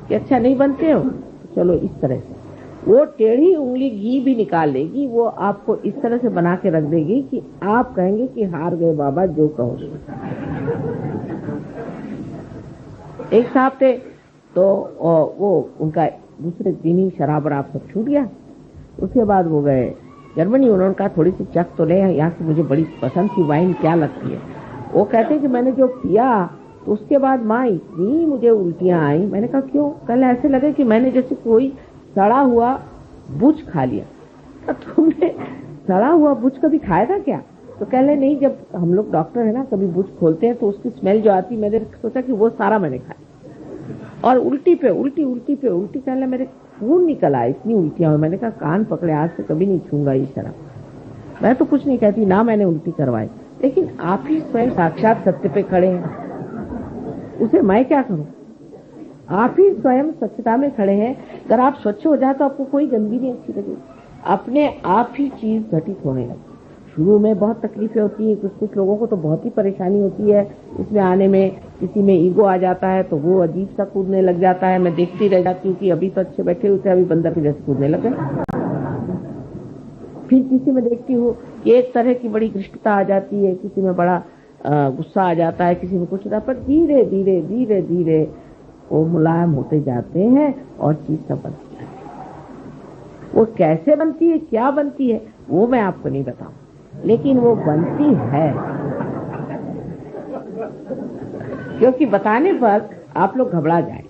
कि अच्छा नहीं बनते हो, चलो इस तरह से वो टेढ़ी उंगली घी भी निकाल लेगी, वो आपको इस तरह से बना के रख देगी कि आप कहेंगे कि हार गए बाबा, जो कहो। एक साहब थे तो वो उनका दूसरे दिन ही शराब वराब सब छूट गया। उसके बाद वो गए जर्मनी। उन्होंने कहा थोड़ी सी चख तो ले, यहाँ की मुझे बड़ी पसंद थी वाइन, क्या लगती है? वो कहते कि मैंने जो पिया तो उसके बाद माँ इतनी मुझे उल्टियां आई। मैंने कहा क्यों? कल ऐसे लगे कि मैंने जैसे कोई सड़ा हुआ बुच खा लिया। तो तुमने सड़ा हुआ बुच कभी खाया था क्या? तो कह ले नहीं, जब हम लोग डॉक्टर है ना कभी बुच खोलते हैं तो उसकी स्मेल जो आती, मैंने सोचा कि वो सारा मैंने खाया। और उल्टी पे उल्टी, उल्टी पे उल्टी, कहने मेरे खून निकल आया, इतनी उल्टियां हुई। मैंने कहा कान पकड़े, आज से कभी नहीं छूंगा ये शराब। मैं तो कुछ नहीं कहती ना, मैंने उल्टी करवाई, लेकिन आप ही स्वयं साक्षात सत्य पे खड़े हैं, उसे मैं क्या करूं? आप ही स्वयं स्वच्छता में खड़े हैं। अगर आप स्वच्छ हो जाए तो आपको कोई गंदगी नहीं अच्छी लगेगी, अपने आप ही चीज घटित होने लगती। शुरू में बहुत तकलीफें होती है, कुछ लोगों को तो बहुत ही परेशानी होती है इसमें आने में। किसी में ईगो आ जाता है तो वो अजीब सा कूदने लग जाता है। मैं देखती रह जाती हूँ कि अभी तो अच्छे बैठे हुए थे, अभी बंदर के जैसे कूदने लग गए। फिर किसी में देखती हूँ कि एक तरह की बड़ी घृष्टता आ जाती है, किसी में बड़ा गुस्सा आ जाता है, किसी में कुछ होता है। पर धीरे धीरे धीरे धीरे वो मुलायम होते जाते हैं और चीज सब बनती है। वो कैसे बनती है, क्या बनती है, वो मैं आपको नहीं बताऊं, लेकिन वो बनती है, क्योंकि बताने पर आप लोग घबरा जाए।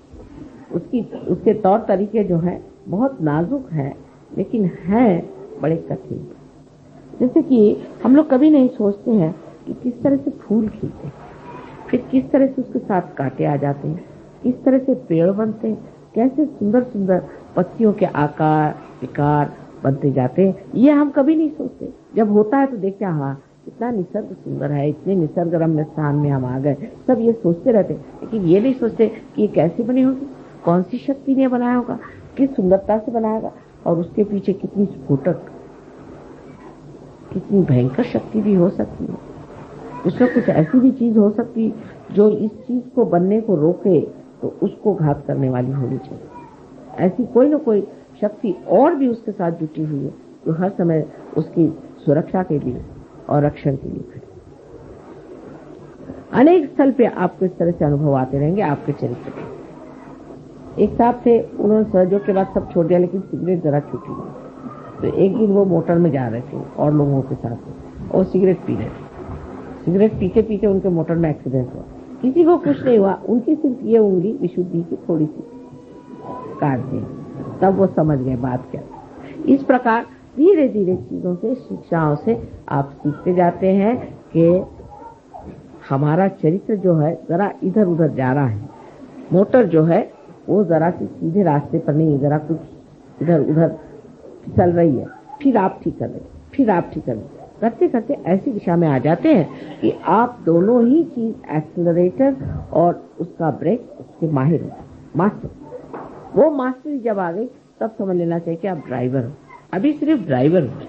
उसके तौर तरीके जो है बहुत नाजुक है, लेकिन है बड़े कठिन। जैसे कि हम लोग कभी नहीं सोचते हैं कि किस तरह से फूल खिलते हैं, फिर किस तरह से उसके साथ कांटे आ जाते हैं, किस तरह से पेड़ बनते हैं, कैसे सुंदर सुंदर पत्तियों के आकार विकार बनते जाते हैं, ये हम कभी नहीं सोचते। जब होता है तो देखते हैं हाँ कितना निसर्ग सुंदर है, इतने निसर्ग रम्य स्थान में हम आ गए, सब ये सोचते रहते, लेकिन ये नहीं सोचते कि ये कैसे बनी होगी, कौन सी शक्ति ने बनाया होगा, किस सुंदरता से बनाएगा, और उसके पीछे कितनी स्फोटक, कितनी भयंकर शक्ति भी हो सकती है। उसमें कुछ ऐसी भी चीज हो सकती है जो इस चीज को बनने को रोके तो उसको घात करने वाली होनी चाहिए। ऐसी कोई न कोई शक्ति और भी उसके साथ जुटी हुई है जो हर समय उसकी सुरक्षा के लिए और रक्षण के लिए खड़ी। अनेक स्थल पे आपको इस तरह से अनुभव आते रहेंगे आपके चरित्र में। एक साहब थे, उन्होंने सहयोग के बाद सब छोड़ दिया, लेकिन सिगरेट जरा छूटी नहीं। तो एक दिन वो मोटर में जा रहे थे और लोगों के साथ, और सिगरेट पी रहे थे। सिगरेट पीते पीते उनके मोटर में एक्सीडेंट हुआ। किसी को कुछ नहीं हुआ, उनकी सिर्फ ये उंगली विशुद्धि की थोड़ी सी काट दी। तब वो समझ गए बात क्या। इस प्रकार धीरे धीरे चीजों से, शिक्षाओं से आप सीखते जाते हैं कि हमारा चरित्र जो है जरा इधर उधर जा रहा है, मोटर जो है वो जरा सी सीधे रास्ते पर नहीं, जरा कुछ इधर उधर चल रही है। फिर आप ठीक कर रहे, फिर आप ठीक कर रहे, करते करते ऐसी दिशा में आ जाते हैं कि आप दोनों ही चीज, एक्सेलरेटर और उसका ब्रेक, उसके माहिर हो, मास्टर। वो मास्टरी जब आ गई तब समझ लेना चाहिए कि आप ड्राइवर हो। अभी सिर्फ ड्राइवर हो,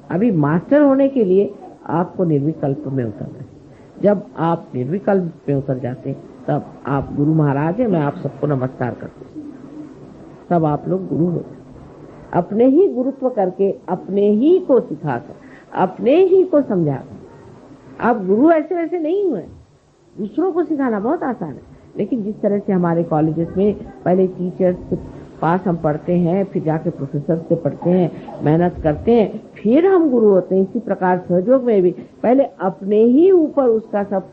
अभी मास्टर होने के लिए आपको निर्विकल्प में उतरना है। जब आप निर्विकल्प में उतर जाते हैं तब आप गुरु महाराज हैं, मैं आप सबको नमस्कार करती हूँ। तब आप लोग गुरु हो, अपने ही गुरुत्व करके, अपने ही को सिखाकर, अपने ही को समझाकर। आप गुरु ऐसे वैसे नहीं हुए, दूसरों को सिखाना बहुत आसान है, लेकिन जिस तरह से हमारे कॉलेजेस में पहले टीचर्स के पास हम पढ़ते हैं, फिर जाके प्रोफेसर से पढ़ते हैं, मेहनत करते हैं, फिर हम गुरु होते हैं। इसी प्रकार सहयोग में भी पहले अपने ही ऊपर उसका सब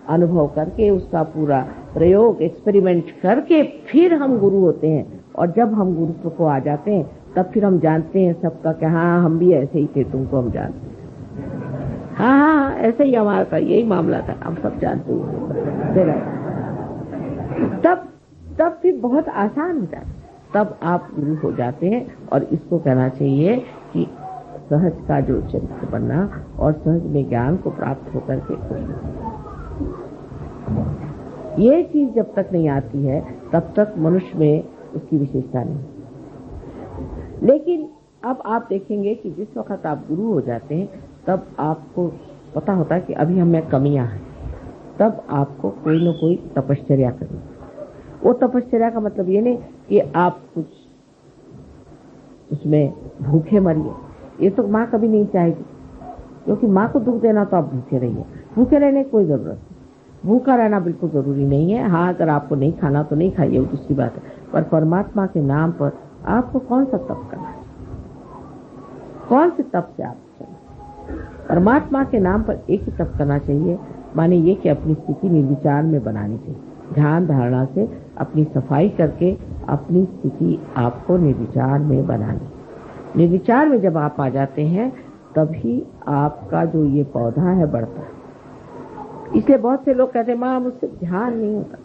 अनुभव करके, उसका पूरा प्रयोग, एक्सपेरिमेंट करके फिर हम गुरु होते हैं। और जब हम गुरुत्व को आ जाते हैं तब फिर हम जानते हैं सबका कि हाँ हम भी ऐसे ही थे, तुमको हम जानते हैं, हाँ ऐसे ही हमारा था, यही मामला था, हम सब जानते हैं। तब फिर बहुत आसान हो जाता, तब आप गुरु हो जाते हैं। और इसको कहना चाहिए कि सहज का जो चरित्र बनना और सहज में ज्ञान को प्राप्त होकर के, ये चीज जब तक नहीं आती है तब तक मनुष्य में उसकी विशेषता नहीं। लेकिन अब आप देखेंगे कि जिस वक्त आप गुरु हो जाते हैं तब आपको पता होता है कि अभी हम में कमियां हैं, तब आपको कोई न कोई तपश्चर्या करनी। वो तपश्चर्या का मतलब ये नहीं कि आप कुछ उसमें भूखे मरिए, ये तो माँ कभी नहीं चाहेगी, क्योंकि माँ को दुख देना तो आप भूखे रहिए। भूखे रहने की कोई जरूरत नहीं, भूखा रहना बिल्कुल जरूरी नहीं है। हाँ अगर आपको नहीं खाना तो नहीं खाइए, वो दूसरी बात है, पर परमात्मा के नाम पर आपको कौन सा तप करना है, कौन से तप से आप चलें। परमात्मा के नाम पर एक ही तप करना चाहिए, माने ये कि अपनी स्थिति निर्विचार में बनानी चाहिए। ध्यान धारणा से अपनी सफाई करके अपनी स्थिति आपको निर्विचार में बनानी। निर्विचार में जब आप आ जाते हैं तभी आपका जो ये पौधा है बढ़ता है। इसलिए बहुत से लोग कहते हैं माँ मुझसे ध्यान नहीं होता,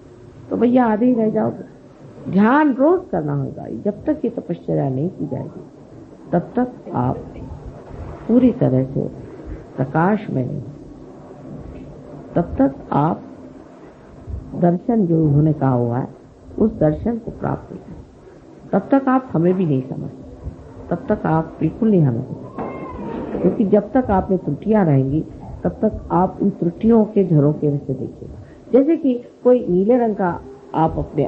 तो भैया आधे ही रह जाओगे। ध्यान रोज करना होगा। जब तक ये तपश्चर्या नहीं की जाएगी तब तक आप पूरी तरह से प्रकाश में नहीं, तब तक आप दर्शन जो उन्होंने कहा हुआ है उस दर्शन को प्राप्त नहीं करें। तब तक आप हमें भी नहीं समझते, तब तक आप बिल्कुल नहीं हमें समझते, क्योंकि जब तक आप में त्रुटियां रहेंगी तब तक आप उन त्रुटियों के झरोखे से देखिएगा। जैसे कि कोई नीले रंग का आप अपने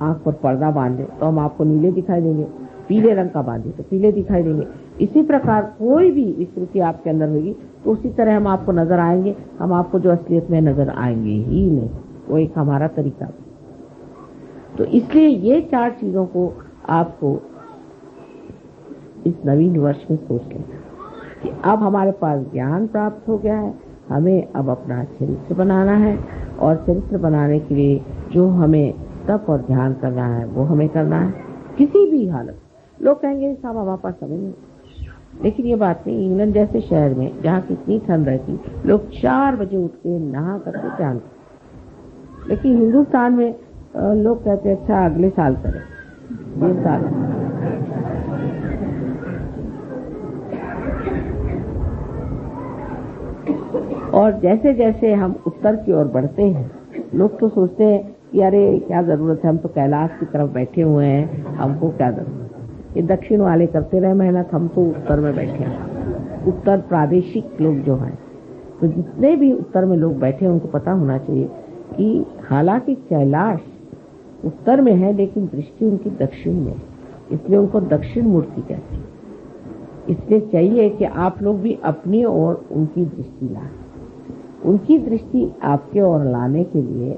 आंख पर पर्दा बांधे तो हम आपको नीले दिखाई देंगे, पीले रंग का बांधे तो पीले दिखाई देंगे। इसी प्रकार कोई भी विकृति आपके अंदर होगी तो उसी तरह हम आपको नजर आएंगे, हम आपको जो असलियत में नजर आएंगे ही नहीं। वो एक हमारा तरीका। तो इसलिए ये चार चीजों को आपको इस नवीन वर्ष में सोच लें कि अब हमारे पास ज्ञान प्राप्त हो गया है, हमें अब अपना चरित्र बनाना है, और चरित्र बनाने के लिए जो हमें तप और ध्यान करना है वो हमें करना है किसी भी हालत। लोग कहेंगे साहब हमारे पास समय नहीं, लेकिन ये बात नहीं। इंग्लैंड जैसे शहर में जहाँ कितनी ठंड रहती, लोग 4 बजे उठ के नहा करके ध्यान करते, लेकिन हिंदुस्तान में लोग कहते हैं अच्छा अगले साल करें, ये साल। और जैसे जैसे हम उत्तर की ओर बढ़ते हैं, लोग तो सोचते हैं कि अरे क्या जरूरत है, हम तो कैलाश की तरफ बैठे हुए हैं, हमको क्या जरूरत है। ये दक्षिण वाले करते रहे मेहनत, हम तो उत्तर में बैठे हैं। उत्तर प्रादेशिक लोग जो हैं, तो जितने भी उत्तर में लोग बैठे हैं उनको पता होना चाहिए कि हालांकि कैलाश उत्तर में है लेकिन दृष्टि उनकी दक्षिण में, इसलिए उनको दक्षिण मूर्ति कहते हैं। इसलिए चाहिए कि आप लोग भी अपनी ओर उनकी दृष्टि लाएं। उनकी दृष्टि आपके ओर लाने के लिए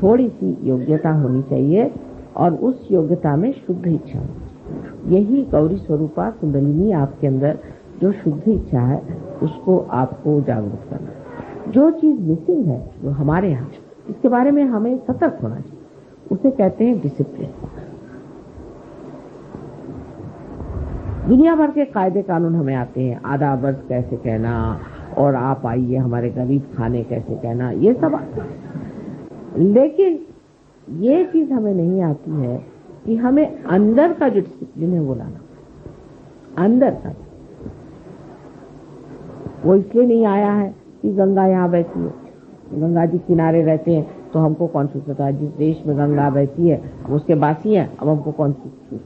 थोड़ी सी योग्यता होनी चाहिए, और उस योग्यता में शुद्ध इच्छा होनी। यही गौरी स्वरूपा कुंडलिनी आपके अंदर जो शुद्ध इच्छा है उसको आपको जागरूक करना। जो चीज मिसिंग है जो हमारे यहाँ, इसके बारे में हमें सतर्क होना चाहिए। उसे कहते हैं डिसिप्लिन। दुनिया भर के कायदे कानून हमें आते हैं, आधा वर्ष कैसे कहना, और आप आइए हमारे गरीब खाने कैसे कहना, ये सब आता है। लेकिन ये चीज हमें नहीं आती है कि हमें अंदर का जो डिसिप्लिन है वो लाना। अंदर का वो इसलिए नहीं आया है कि गंगा यहाँ बहती है, गंगा जी किनारे रहते हैं तो हमको कौन सी पता है। जिस देश में गंगा बहती है हम उसके बासी हैं, अब हमको कौन सी।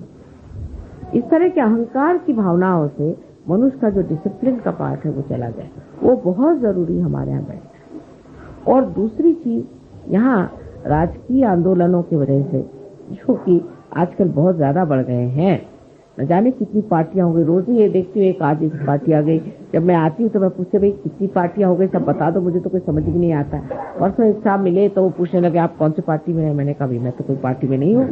इस तरह के अहंकार की भावनाओं से मनुष्य का जो डिसिप्लिन का पार्ट है वो चला जाए, वो बहुत जरूरी हमारे यहाँ बैठना। और दूसरी चीज यहाँ राजकीय आंदोलनों की वजह से, जो कि आजकल बहुत ज्यादा बढ़ गए हैं, न जाने कितनी पार्टियां हो गई। रोज ही ये देखती हूँ एक आज एक पार्टी आ गई। जब मैं आती हूँ तो मैं पूछते भाई कितनी पार्टियां हो गई, सब बता दो, मुझे तो कोई समझ भी नहीं आता। परसों एक साहब मिले तो वो पूछने लगे आप कौन सी पार्टी में है। मैंने कहा भाई मैं तो कोई पार्टी में नहीं हूँ।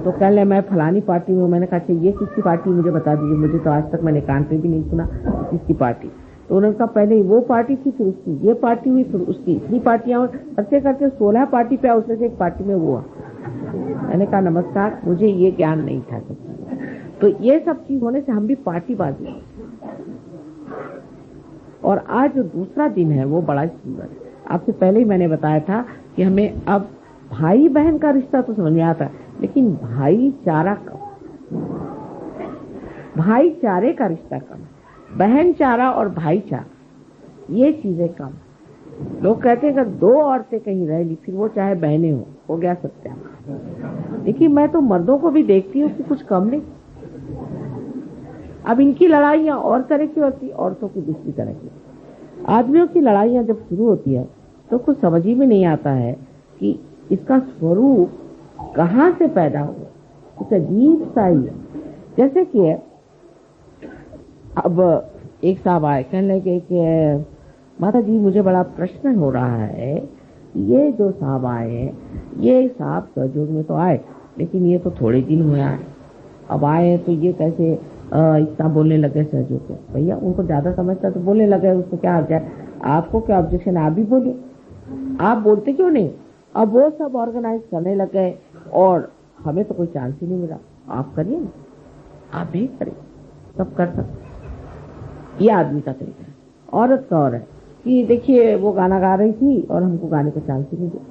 तो कह ले मैं फलानी पार्टी में हूँ। मैंने कहा ये किसकी पार्टी मुझे बता दीजिए, मुझे तो आज तक मैंने कान पे भी नहीं सुना किसकी पार्टी। तो उन्होंने कहा पहले वो पार्टी थी, फिर उसकी ये पार्टी हुई, फिर उसकी इतनी पार्टियां, करते करते 16 पार्टी पे, उसमें से एक पार्टी में वो। मैंने कहा नमस्कार, मुझे ये ज्ञान नहीं था। तो ये सब चीज होने से हम भी पार्टीबाजी। और आज जो दूसरा दिन है वो बड़ा सुंदर है। आपसे पहले ही मैंने बताया था कि हमें अब भाई बहन का रिश्ता तो समझ में आता है, लेकिन भाईचारा कम, भाईचारे का रिश्ता कम। बहनचारा और भाईचारा ये चीजें कम। लोग कहते हैं अगर 2 औरतें कहीं रह ली फिर वो चाहे बहनें हो गया सत्या। देखिए मैं तो मर्दों को भी देखती हूँ कि कुछ कम नहीं। अब इनकी लड़ाइयां और तरह की होती, औरतों की दूसरी तरह की। आदमियों की लड़ाइयां जब शुरू होती है तो कुछ समझ ही में नहीं आता है कि इसका स्वरूप कहाँ से पैदा हुआ। कुछ अजीब सा ही है। जैसे कि अब एक साहब आए, कहने लगे कि माता जी मुझे बड़ा प्रश्न हो रहा है, ये जो साहब आए हैं, ये साहब सहयोग में तो आए लेकिन ये तो थोड़े दिन हुए आए, अब आए तो ये कैसे इतना बोलने लगे सहयोग को। भैया उनको ज्यादा समझता तो बोलने लगे, उसको क्या आ जाए, आपको क्या ऑब्जेक्शन है, आप भी बोलिए। आप बोलते क्यों नहीं। अब वो सब ऑर्गेनाइज करने लग गए और हमें तो कोई चांस ही नहीं मिला। आप करिए ना, आप भी करिए, सब कर सकते। ये आदमी का तरीका है। औरत का और है कि देखिए वो गाना गा रही थी और हमको गाने का चांस ही नहीं दिया।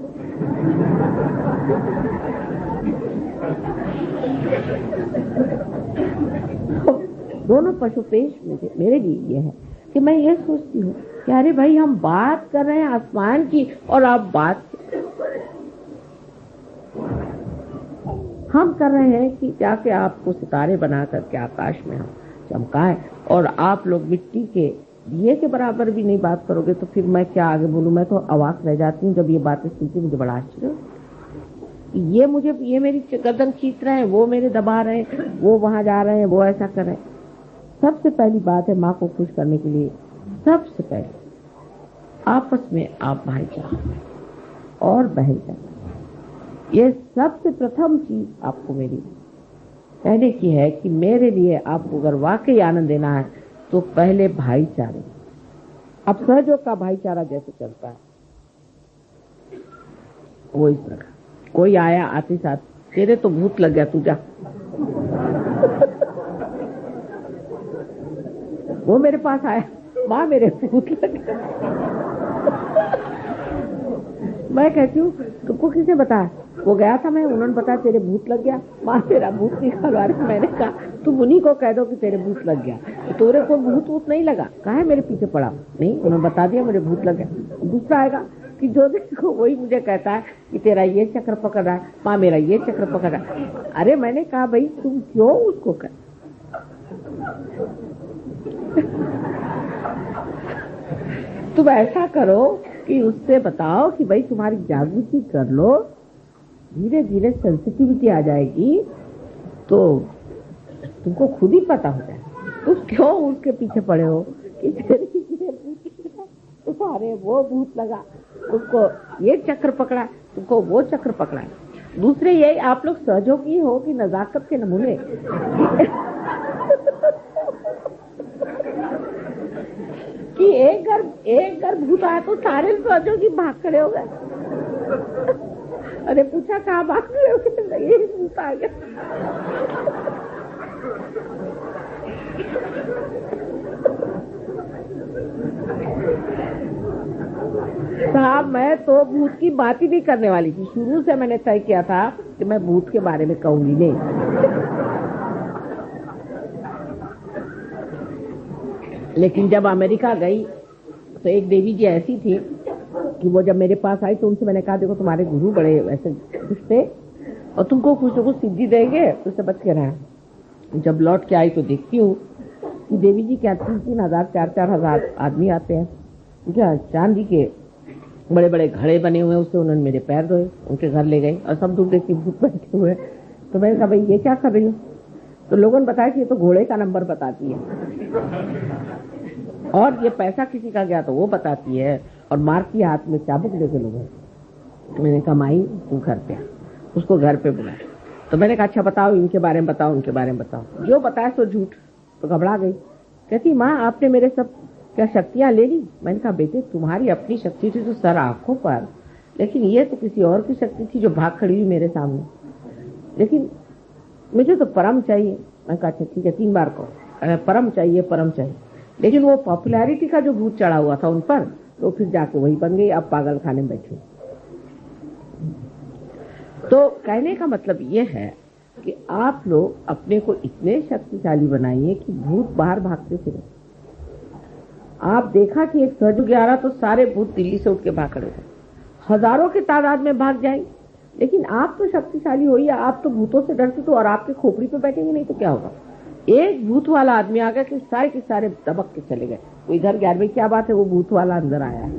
दोनों पशुपेश मेरे लिए ये है कि मैं ये सोचती हूँ कि अरे भाई हम बात कर रहे हैं आसमान की और आप बात हम कर रहे हैं कि जाके आपको सितारे बना करके आकाश में हम चमकाएं, और आप लोग मिट्टी के दिए के बराबर भी नहीं बात करोगे तो फिर मैं क्या आगे बोलूं। मैं तो अवाक रह जाती हूँ जब ये बातें सुनती, मुझे बड़ा आश्चर्य। ये मेरी गर्दन खींच रहे हैं, वो मेरे दबा रहे हैं, वो वहां जा रहे हैं, वो ऐसा कर रहे हैं। सबसे पहली बात है माँ को खुश करने के लिए सबसे पहले आपस में आप भाईचारा और बहनचारा, ये सबसे प्रथम चीज आपको मेरी कहने की है कि मेरे लिए आपको अगर वाकई आनंद देना है तो पहले भाईचारे। अब सहयोग का भाईचारा जैसे चलता है वो इस प्रकार, कोई आया आते साथ, तेरे तो भूत लग गया, तू जा। वो मेरे पास आया, माँ मेरे भूत लग गया। मैं कहती हूँ तुमको किसने बताया? वो गया था मैं, उन्होंने बताया तेरे भूत लग गया। माँ तेरा भूत निकालवा रहे। मैंने कहा तुम उन्हीं को कह दो कि तेरे भूत लग गया, तोरे को भूत नहीं लगा, कहा है मेरे पीछे पड़ा? नहीं, उन्होंने बता दिया मेरे भूत लग गया। दूसरा आएगा कि जो देखो वही मुझे कहता है कि तेरा ये चक्र पकड़ रहा है, माँ मेरा ये चक्र पकड़ रहा है। अरे मैंने कहा भाई तुम क्यों उसको कर, तुम ऐसा करो कि उससे बताओ कि भाई तुम्हारी जागृति कर लो, धीरे धीरे सेंसिटिविटी आ जाएगी तो तुमको खुद ही पता हो जाए। तुम क्यों उसके पीछे पड़े हो कि तेरे तुम्हारे वो भूत लगा, तुमको ये चक्र पकड़ा, तुमको वो चक्र पकड़ा। दूसरे यही आप लोग सहयोगी हो कि नजाकत के नमूने। कि एक घर भूत आया तो सारे सहयोगी भाग खड़े हो गए। अरे पूछा कहाँ भाग खड़े हो गए? ये भूत आ गया। साहब मैं तो भूत की बात ही नहीं करने वाली थी, शुरू से मैंने तय किया था कि मैं भूत के बारे में कहूंगी नहीं। लेकिन जब अमेरिका गई तो एक देवी जी ऐसी थी कि वो जब मेरे पास आई तो उनसे मैंने कहा देखो तुम्हारे गुरु बड़े ऐसे खुश थे और तुमको कुछ न कुछ सिद्धि देंगे, तो उससे बच के रहा। जब लौट के आई तो देखती हूँ कि देवी जी क्या 3-3 हजार 4-4 हजार आदमी आते हैं, क्या चांदी के बड़े बड़े घड़े बने हुए हैं, उससे उन्होंने मेरे पैर धोए, उनके घर ले गए और सब दूर देखती भूत बैठे हुए। तो मैंने कहा भाई ये क्या कर रही हूँ? तो लोगों ने बताया कि ये तो घोड़े का नंबर बताती है और ये पैसा किसी का गया तो वो बताती है और मारती हाथ में चाबुक लेके लोग। मैंने कहा माई तू घर पे, उसको घर पे बुलाया। तो मैंने कहा अच्छा बताओ इनके बारे में बताओ, उनके बारे में बताओ। जो बताया सो झूठ। तो घबरा गई, कहती माँ आपने मेरे सब क्या शक्तियां ले ली? मैंने कहा बेटे तुम्हारी अपनी शक्ति थी तो सर आंखों पर, लेकिन ये तो किसी और की शक्ति थी जो भाग खड़ी हुई मेरे सामने। लेकिन मुझे तो परम चाहिए। मैं कहा अच्छा ठीक है 3 बार कहो, परम चाहिए परम चाहिए। लेकिन वो पॉपुलैरिटी का जो भूत चढ़ा हुआ था उन पर, तो फिर जाके वही बन गई, अब पागल खाने में बैठी। तो कहने का मतलब ये है कि आप लोग अपने को इतने शक्तिशाली बनाइए कि भूत बाहर भागते फिरे। आप देखा कि एक सहयोग आ रहा तो सारे भूत दिल्ली से उठ के भाग खड़े थे, हजारों की तादाद में भाग जाएंगे। लेकिन आप तो शक्तिशाली हो, या आप तो भूतों से डरते तो और आपके खोपड़ी पे बैठेंगे नहीं तो क्या होगा? एक भूत वाला आदमी आ गया कि सारे के सारे दबक के चले गए। तो इधर 11 क्या बात है, वो भूत वाला अंदर आया है।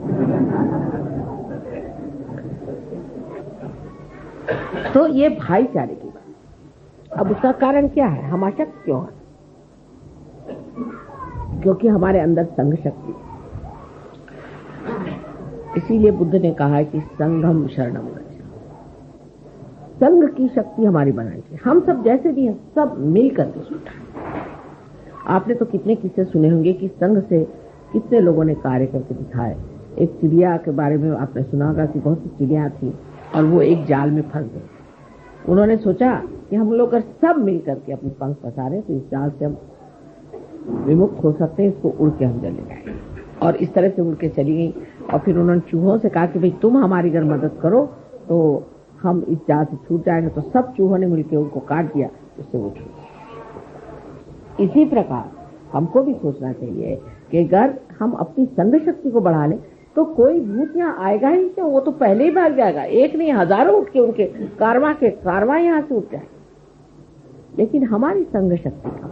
तो ये भाईचारे की बात। अब उसका कारण क्या है? हम अशक्त क्यों है? क्योंकि हमारे अंदर संघ शक्ति। इसीलिए बुद्ध ने कहा है कि संघम शरणम गच्छ। संघ की शक्ति हमारी बनाई थी। हम सब जैसे भी हैं सब मिल करके छूटा। आपने तो कितने किस्से सुने होंगे कि संघ से कितने लोगों ने कार्य करके दिखाए। एक चिड़िया के बारे में आपने सुना होगा कि बहुत सी चिड़िया थी और वो एक जाल में फंस गई। उन्होंने सोचा कि हम लोग अगर सब मिल करके अपने पंख पसारे तो इस जाल से हम विमुक्त हो सकते हैं, इसको उड़ के हम चले जाएंगे। और इस तरह से उड़ के चली गई। और फिर उन्होंने चूहों से कहा कि भाई तुम हमारी अगर मदद करो तो हम इस जाल से छूट जाएंगे। तो सब चूहों ने मिलकर उनको काट दिया, उससे वो छूट। इसी प्रकार हमको भी सोचना चाहिए कि अगर हम अपनी संघ शक्ति को बढ़ा लें तो कोई भूत यहाँ आएगा ही क्यों, वो तो पहले ही भाग जाएगा। एक नहीं हजारों उठ के उनके कारवां यहाँ से उठ जाए। लेकिन हमारी संघ शक्ति कम,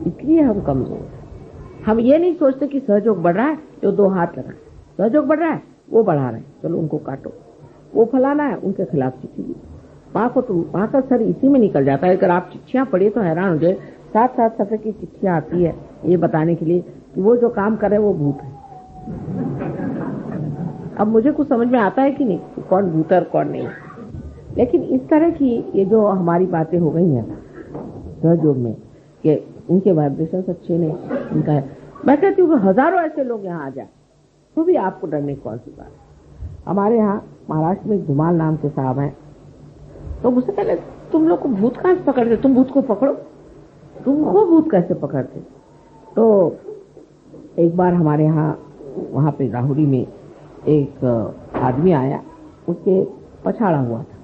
इसलिए हम कमजोर हैं। हम ये नहीं सोचते कि सहयोग बढ़ रहा है जो 2 हाथ लगाए, सहयोग बढ़ रहा है वो बढ़ा रहे हैं, चलो उनको काटो। वो फलाना है उनके खिलाफ चिट्ठी दी, माँ का सर इसी में निकल जाता है। अगर आप चिट्ठियां पढ़िए तो हैरान हो जाए। 7-7 सफ़े की चिट्ठियां आती है ये बताने के लिए कि वो जो काम कर रहे वो भूत है। अब मुझे कुछ समझ में आता है कि नहीं कि कौन भूत है और कौन नहीं। लेकिन इस तरह की ये जो हमारी बातें हो गई हैं सहयोग में कि उनके वाइब्रेशन अच्छे नहीं, उनका है। मैं कहती हूँ कि हजारों ऐसे लोग यहाँ आ जाए तो भी आपको डरने की कौन सी बात है। हमारे यहाँ महाराष्ट्र में धुमाल नाम के साहब हैं, तो मुझसे पहले तुम लोग को भूत कहाँ से पकड़ते, तुम भूत को पकड़ो, तुमको भूत कैसे पकड़ते। तो एक बार हमारे यहाँ वहाँ पे राहुरी में एक आदमी आया, उसके पछाड़ा हुआ था,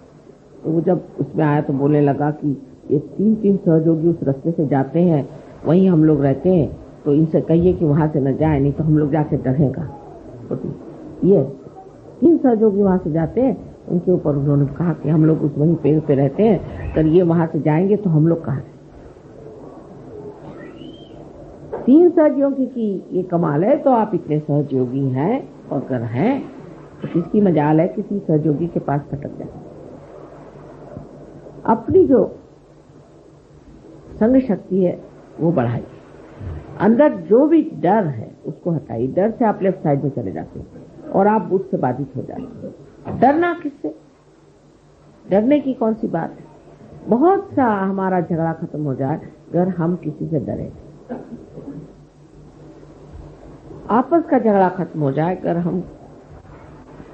तो वो जब उसमें आया तो बोलने लगा कि ये 3 सहयोगी उस रास्ते से जाते हैं, वहीं हम लोग रहते हैं, तो इनसे कहिए कि वहाँ से न जाए, नहीं तो हम लोग जाके डरेगा। तो ये 3 सहयोगी वहाँ से जाते हैं, उनके ऊपर उन्होंने कहा कि हम लोग उस वहीं पेड़ पे रहते हैं, अगर ये वहाँ से जाएंगे तो हम लोग कहाँ हैं। 3 सहयोगी की ये कमाल है, तो आप इतने सहयोगी हैं, और अगर हैं तो किसकी मजाल है किसी सहयोगी के पास भटक जाए। अपनी जो संग शक्ति है वो बढ़ाइए, अंदर जो भी डर है उसको हटाइए। डर से आप लेफ्ट साइड में चले जाते हैं और आप बुद्ध से बाधित हो जाते हैं। डरना किससे, डरने की कौन सी बात है। बहुत सा हमारा झगड़ा खत्म हो जाए अगर हम किसी से डरे, आपस का झगड़ा खत्म हो जाए अगर हम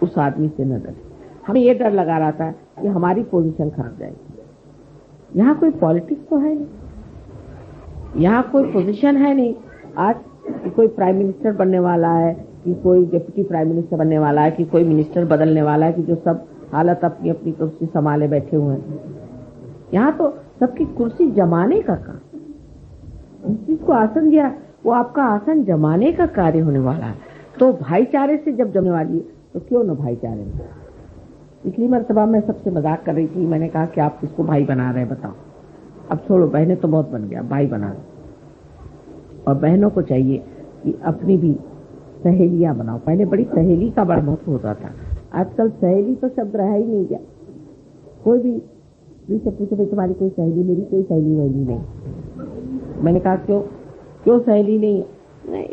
उस आदमी से न डरे। हमें ये डर लगा रहा था कि हमारी पोजीशन खराब जाएगी। यहाँ कोई पॉलिटिक्स तो है नहीं, यहाँ कोई पोजीशन है नहीं। आज कि कोई प्राइम मिनिस्टर बनने वाला है, कि कोई डिप्टी प्राइम मिनिस्टर बनने वाला है, कि कोई मिनिस्टर बदलने वाला है, कि जो सब हालत अपनी अपनी कुर्सी संभाले बैठे हुए हैं। यहाँ तो सबकी कुर्सी जमाने का काम, जिसको आसन दिया वो आपका आसन जमाने का कार्य होने वाला है। तो भाईचारे से जब जमने वाली है तो क्यों न भाईचारे में। पिछली मर्तबा मैं सबसे मजाक कर रही थी, मैंने कहा कि आप किसको भाई बना रहे हैं बताओ। अब छोड़ो, बहनें तो बहुत बन गया, भाई बना रहे। और बहनों को चाहिए कि अपनी भी सहेलियां बनाओ। पहले बड़ी सहेली का बड़ा महत्व होता था, आजकल सहेली तो शब्द रहा ही नहीं गया। कोई भी से पूछे भाई तुम्हारी कोई सहेली, मेरी कोई सहेली वहेली नहीं। मैंने कहा क्यों सहेली नहीं।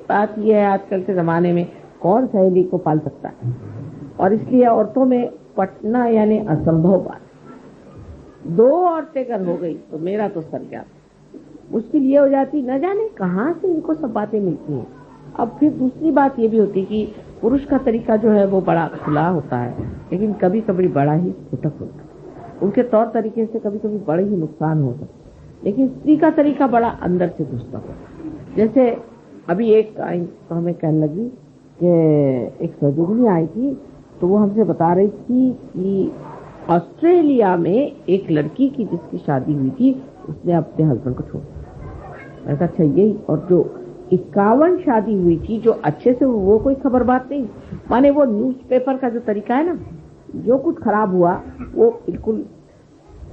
बात यह है आजकल के जमाने में कौन सहेली को पाल सकता है, और इसलिए औरतों में पटना यानी असंभव बात। 2 औरतें अगर हो गई तो मेरा तो सर गया। मुश्किल ये हो जाती, न जाने कहाँ से इनको सब बातें मिलती हैं। अब फिर दूसरी बात ये भी होती कि पुरुष का तरीका जो है वो बड़ा खुला होता है, लेकिन कभी कभी बड़ा ही फुटक होता है। उनके तौर तरीके से कभी कभी बड़े ही नुकसान हो सकते हैं, लेकिन स्त्री का तरीका बड़ा अंदर से घुसता होता है। जैसे अभी एक आई तो हमें कहने लगी कि एक सहयोगिनी आई थी, तो वो हमसे बता रही थी कि ऑस्ट्रेलिया में एक लड़की की जिसकी शादी हुई थी, उसने अपने हस्बैंड को छोड़ दिया। मैंने कहा अच्छा यही, और जो 51 शादी हुई थी जो अच्छे से, वो कोई खबर बात नहीं। माने वो न्यूज़पेपर का जो तरीका है ना, जो कुछ खराब हुआ वो बिल्कुल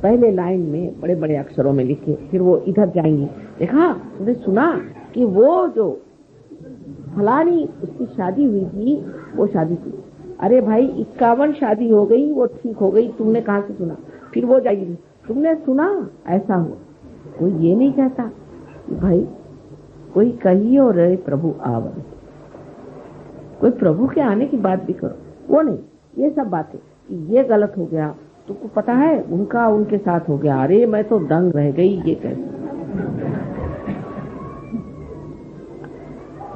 पहले लाइन में बड़े बड़े अक्षरों में लिखे, फिर वो इधर जाएंगी, देखा तुमने सुना कि वो जो फलानी उसकी शादी हुई थी वो शादी थी। अरे भाई 51 शादी हो गई, वो ठीक हो गई, तुमने कहाँ से सुना। फिर वो जाएगी, तुमने सुना ऐसा हुआ। कोई ये नहीं कहता कि भाई कोई कहियो रे प्रभु आवन, कोई प्रभु के आने की बात भी करो, वो नहीं। ये सब बातें कि ये गलत हो गया, तुमको पता है उनका उनके साथ हो गया, अरे मैं तो दंग रह गई, ये कैसे।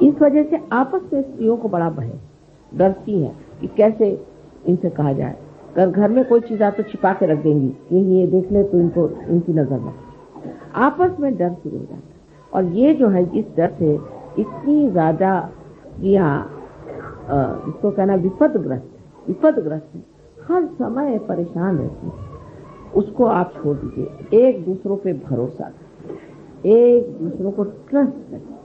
इस वजह से आपस में स्त्रियों को बड़ा भय, डरती हैं कि कैसे इनसे कहा जाए। अगर घर में कोई चीज आ तो छिपा के रख देंगी, ये देख ले तो इनको इनकी नजर में। आपस में डर शुरू हो जाता है, और ये जो है इस डर से इतनी ज्यादा इसको कहना विपदग्रस्त है, हर समय परेशान रहती है। उसको आप छोड़ दीजिए, एक दूसरों पे भरोसा करें, एक दूसरों को ट्रस्ट करें।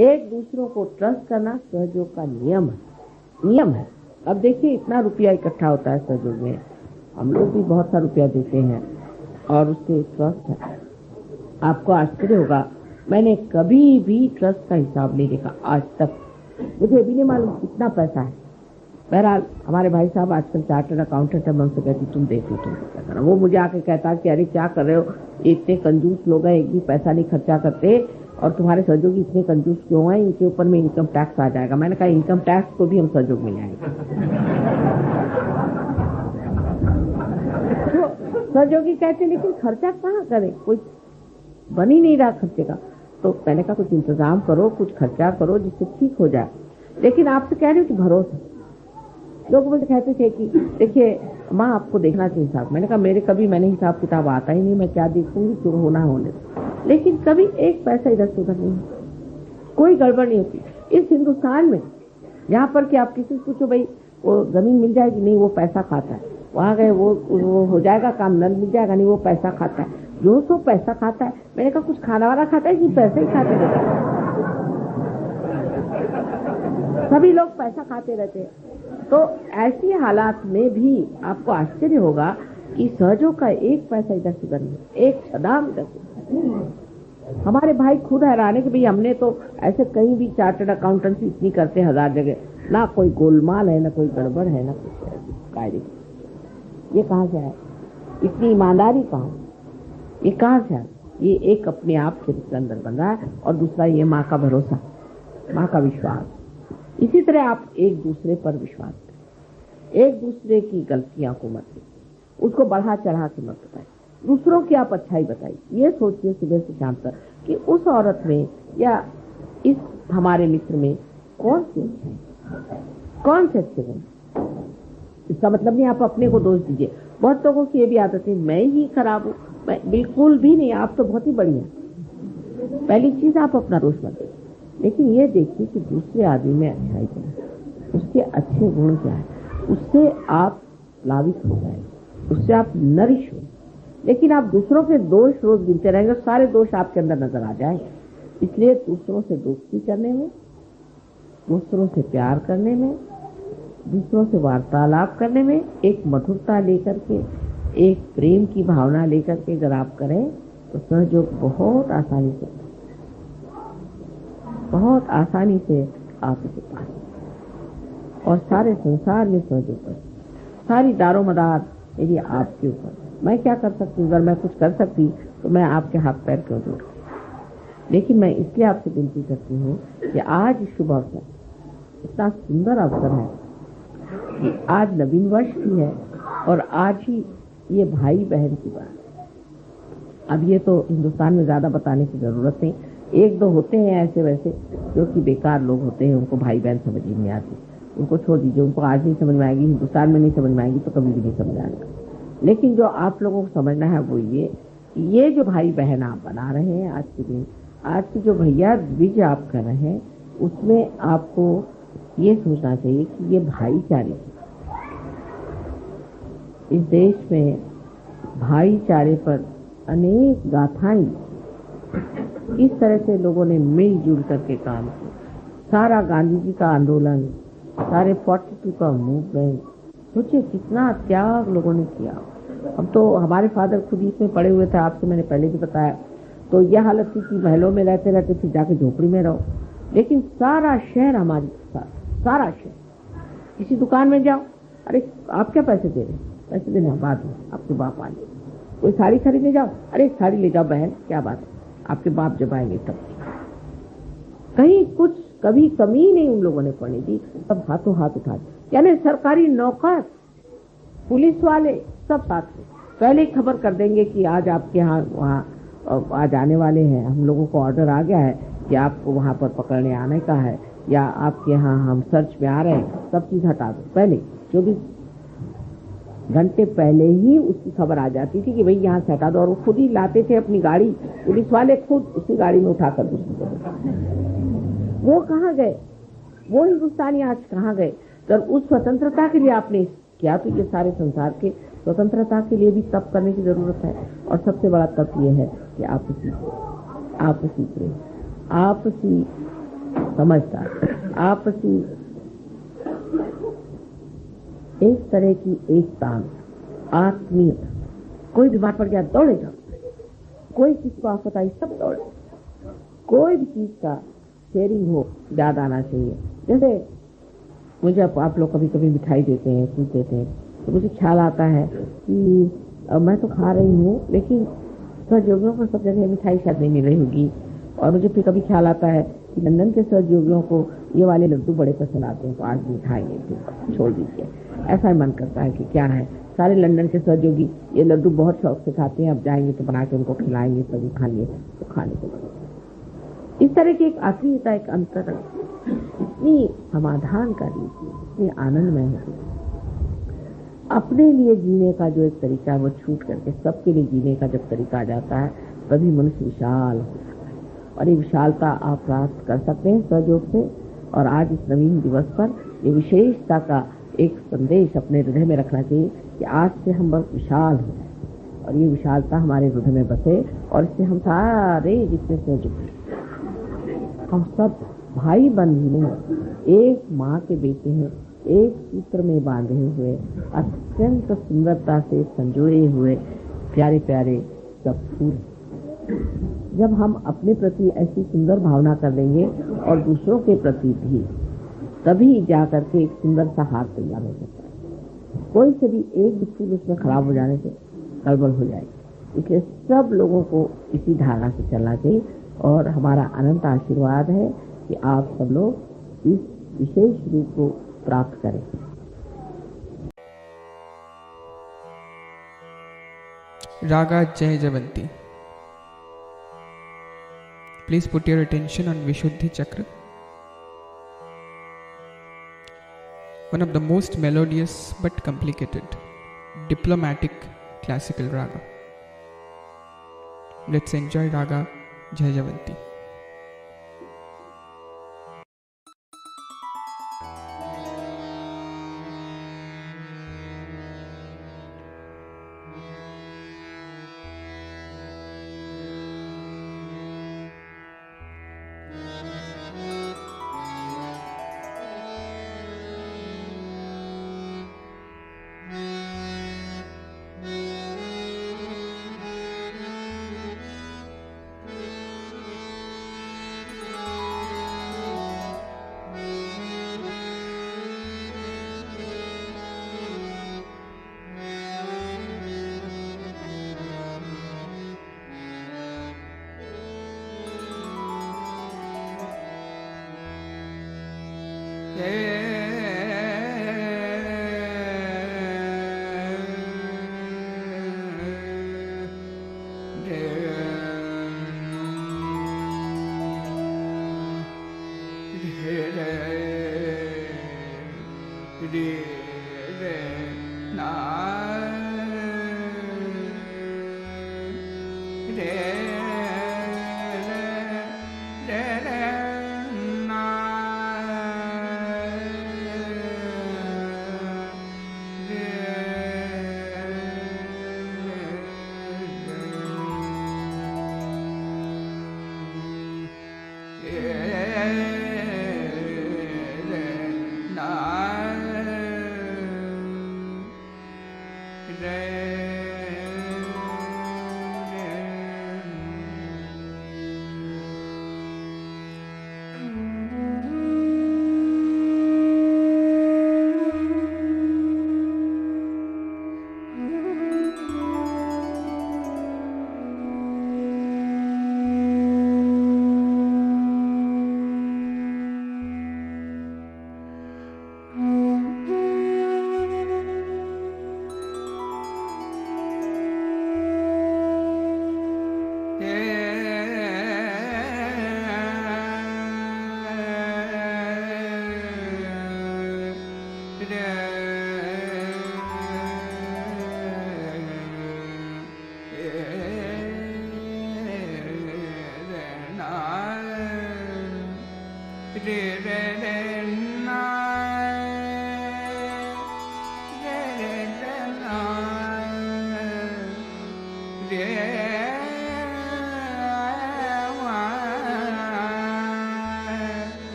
एक दूसरों को ट्रस्ट करना सहयोग का नियम है। अब देखिए इतना रुपया इकट्ठा होता है सहयोग में, हम लोग भी बहुत सा रुपया देते हैं और उससे ट्रस्ट है। आपको आश्चर्य होगा, मैंने कभी भी ट्रस्ट का हिसाब नहीं देखा आज तक, मुझे भी नहीं मालूम कितना पैसा है। बहरहाल हमारे भाई साहब आजकल चार्टर्ड अकाउंटेंट है, मैं उनसे कहती तुम देख लो तुम क्या करना। वो मुझे आके कहता कि अरे क्या कर रहे हो, इतने कंजूस लोग हैं, एक भी पैसा नहीं खर्चा करते, और तुम्हारे सहयोगी इतने कंजूस क्यों हैं, इनके ऊपर में इनकम टैक्स आ जाएगा। मैंने कहा इनकम टैक्स को भी हम सहयोग में लाएंगे। तो सहयोगी कहते लेकिन खर्चा कहाँ करें, कोई बन ही नहीं रहा खर्चे का। तो मैंने कहा कुछ इंतजाम करो, कुछ खर्चा करो जिससे ठीक हो जाए। लेकिन आपसे कह रही हूँ कि भरोसा। लोग मुझे कहते थे कि देखिए माँ आपको देखना चाहिए हिसाब। मैंने कहा मैंने हिसाब किताब आता ही नहीं, मैं क्या देखूंगी, जो होना होने। लेकिन कभी एक पैसा इधर से उधर नहीं, कोई गड़बड़ नहीं होती इस हिंदुस्तान में। यहाँ पर कि आप किसी से पूछो भाई वो जमीन मिल जाएगी, नहीं वो पैसा खाता है। वहां गए वो हो जाएगा काम, नल मिल जाएगा, नहीं वो पैसा खाता है। जो सो पैसा खाता है। मैंने कहा कुछ खाना वाला खाता है कि पैसे ही खाते रहते हैं? सभी लोग पैसा खाते रहते हैं। तो ऐसी हालात में भी आपको आश्चर्य होगा कि सहयोग का एक पैसा इधर से नहीं, एक छदाम इधर से। हमारे भाई खुद हैरान है कि भाई हमने तो ऐसे कहीं भी चार्टर्ड अकाउंटेंसी इतनी करते हैं 1000 जगह, ना कोई गोलमाल है, ना कोई गड़बड़ है, ना कुछ कायदे। ये कहाँ से है? इतनी ईमानदारी कहाँ? ये कहाँ से है? ये एक अपने आप के अंदर बन रहा है, और दूसरा ये माँ का भरोसा, माँ का विश्वास। इसी तरह आप एक दूसरे पर विश्वास करें, एक दूसरे की गलतियां को मत दें, उसको बढ़ा चढ़ा के मत बताएं, दूसरों की आप अच्छाई बताइए। ये सोचिए सुबह से शाम तक कि उस औरत में या इस हमारे मित्र में कौन से अच्छे गुण। इसका मतलब नहीं आप अपने को दोष दीजिए। बहुत लोगों की ये भी आदत है मैं ही खराब हूँ। बिल्कुल भी नहीं, आप तो बहुत ही बढ़िया। पहली चीज आप अपना दोष मत देखिए, लेकिन ये देखिए कि दूसरे आदमी में अच्छाई क्या है, उसके अच्छे गुण क्या है, उससे आप प्लावित हो जाए, उससे आप नरिश हो। लेकिन आप दूसरों के दोष रोज गिनते रहेंगे, सारे दोष आपके अंदर नजर आ जाएंगे। इसलिए दूसरों से दोस्ती करने में, दूसरों से प्यार करने में, दूसरों से वार्तालाप करने में एक मधुरता लेकर के, एक प्रेम की भावना लेकर के अगर आप करें तो सहयोग बहुत आसानी से आप इसे पाएं। और सारे संसार में सहयोग कर, सारी दारोमदार यदि आपके ऊपर। मैं क्या कर सकती हूँ? अगर मैं कुछ कर सकती तो मैं आपके हाथ पैर क्यों जोड़ती? लेकिन मैं इसलिए आपसे विनती करती हूँ कि आज शुभ अवसर, इतना सुंदर अवसर है कि आज नवीन वर्ष भी है और आज ही ये भाई बहन की बात। अब ये तो हिंदुस्तान में ज्यादा बताने की जरूरत नहीं। एक दो होते हैं ऐसे वैसे जो कि बेकार लोग होते हैं, उनको भाई बहन समझ ही नहीं आती, उनको छोड़ दीजिए। उनको आज नहीं समझ में आएगी, हिंदुस्तान में नहीं समझ में आएगी तो कभी भी नहीं समझ आएगा। लेकिन जो आप लोगों को समझना है वो ये जो भाई बहन आप बना रहे हैं आज के दिन, आज की जो भैया द्विज आप कर रहे हैं, उसमें आपको ये सोचना चाहिए कि ये भाईचारे, इस देश में भाईचारे पर अनेक गाथाएं, इस तरह से लोगों ने मिलजुल करके काम किया। सारा गांधी जी का आंदोलन, सारे 42 का मूवमेंट, सोचिए कितना त्याग लोगों ने किया। अब तो हमारे फादर खुद इसमें पड़े हुए थे, आपसे मैंने पहले भी बताया। तो यह हालत थी कि महलों में रहते रहते फिर जाके झोपड़ी में रहो। लेकिन सारा शहर हमारे साथ, सारा शहर। किसी दुकान में जाओ, अरे आप क्या पैसे दे रहे हैं? पैसे देना बाद में, आपके बाप आएंगे। कोई साड़ी खरीदने जाओ, अरे साड़ी ले जाओ बहन, क्या बात है, आपके बाप जब आएंगे तब। कहीं कुछ कभी कमी नहीं उन लोगों ने पड़ने दी, सब हाथों हाथ उठा दिया। यानी सरकारी नौकर, पुलिस वाले सब साथ में पहले ही खबर कर देंगे कि आज आपके यहाँ वहाँ आज आने वाले हैं, हम लोगों को ऑर्डर आ गया है कि आपको वहाँ पर पकड़ने आने का है, या आपके यहाँ हम सर्च में आ रहे हैं, सब चीज हटा दो। पहले 24 घंटे पहले ही उसकी खबर आ जाती थी कि भाई यहाँ से हटा दो, और वो खुद ही लाते थे अपनी गाड़ी, पुलिस वाले खुद उसी गाड़ी में उठाकर दूसरी जगह। वो कहाँ गए? वो हिंदुस्तानी आज कहाँ गए? तो उस स्वतंत्रता के लिए आपने किया, तो ये सारे संसार के स्वतंत्रता के लिए भी तप करने की जरूरत है। और सबसे बड़ा तप ये है कि आपसी प्रेम, आपसी समझदार, आपसी एक तरह की एकता, आत्मीयता। कोई बीमार पड़ गया दौड़े जाओ, कोई किसी को आफत आई सब दौड़े। कोई भी चीज का शेयरिंग हो, याद आना चाहिए। जैसे मुझे आप लोग कभी कभी मिठाई देते हैं, चीज देते हैं, तो मुझे ख्याल आता है कि मैं तो खा रही हूँ, लेकिन सहयोगियों को सब जगह मिठाई शायद नहीं मिल रही होगी। और मुझे फिर कभी ख्याल आता है कि लंदन के सहयोगियों को ये वाले लड्डू बड़े पसंद आते हैं, तो आज मिठाई छोड़ दीजिए। ऐसा ही मन करता है कि क्या है सारे लंदन के सहयोगी ये लड्डू बहुत शौक से खाते हैं, अब जाएंगे तो बना के उनको खिलाएंगे, सभी खाएंगे तो खाने को। इस तरह की एक आत्मीयता, एक अंतर इतनी समाधानकारी, इतनी आनंदमय है। अपने लिए जीने का जो एक तरीका है वो छूट करके सबके लिए जीने का जब तरीका आ जाता है तभी मनुष्य विशाल हो जाता है। और ये विशालता आप प्राप्त कर सकते हैं सहयोग से। और आज इस नवीन दिवस पर ये विशेषता का एक संदेश अपने हृदय में रखना चाहिए कि आज से हम बस विशाल हो जाए और ये विशालता हमारे हृदय में बसे और इससे हम सारे जितने सहयोग, हम सब भाई बंधु हैं, एक माँ के बेटे हैं, एक सूत्र में बांधे हुए, अत्यंत सुंदरता से संजोए हुए प्यारे प्यारे सब फूल। जब हम अपने प्रति ऐसी सुंदर भावना कर लेंगे और दूसरों के प्रति भी, तभी जाकर के एक सुंदर सा हार तैयार हो सकता है। कोई से भी एक भी फूल उसमें खराब हो जाने से गड़बड़ हो जाएगी। इसलिए सब लोगों को इसी धारणा से चलना चाहिए और हमारा अनंत आशीर्वाद है कि आप सब लोग इस विशेष रूप को प्राप्त करें। Raga Jai Javanti. Please put your attention on Vishuddhi Chakra. One of the most melodious but complicated, diplomatic classical raga. Let's enjoy Raga Jai Javanti.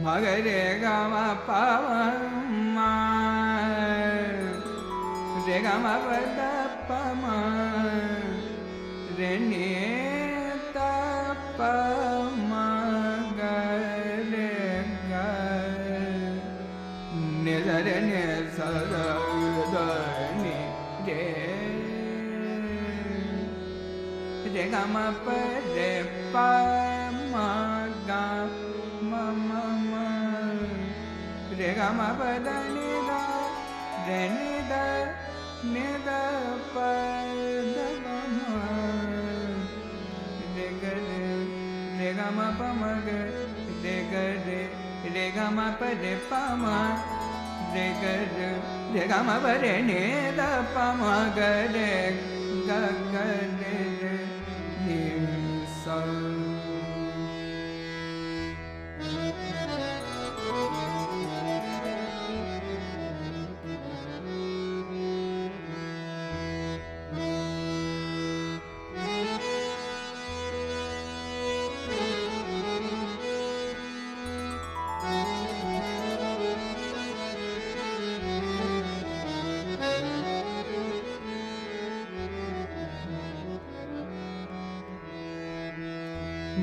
Magare गम पम रे गम पद पम रे नि तम गरे ग नि रे नि स द नि रे गम परे पम ग रे ग म प द नि द रे नि द प द ग म रे ग रे ग म प म ग रे ग रे ग म प रे प म रे ग रे ग म प रे नि द प म ग रे ग ग रे नि स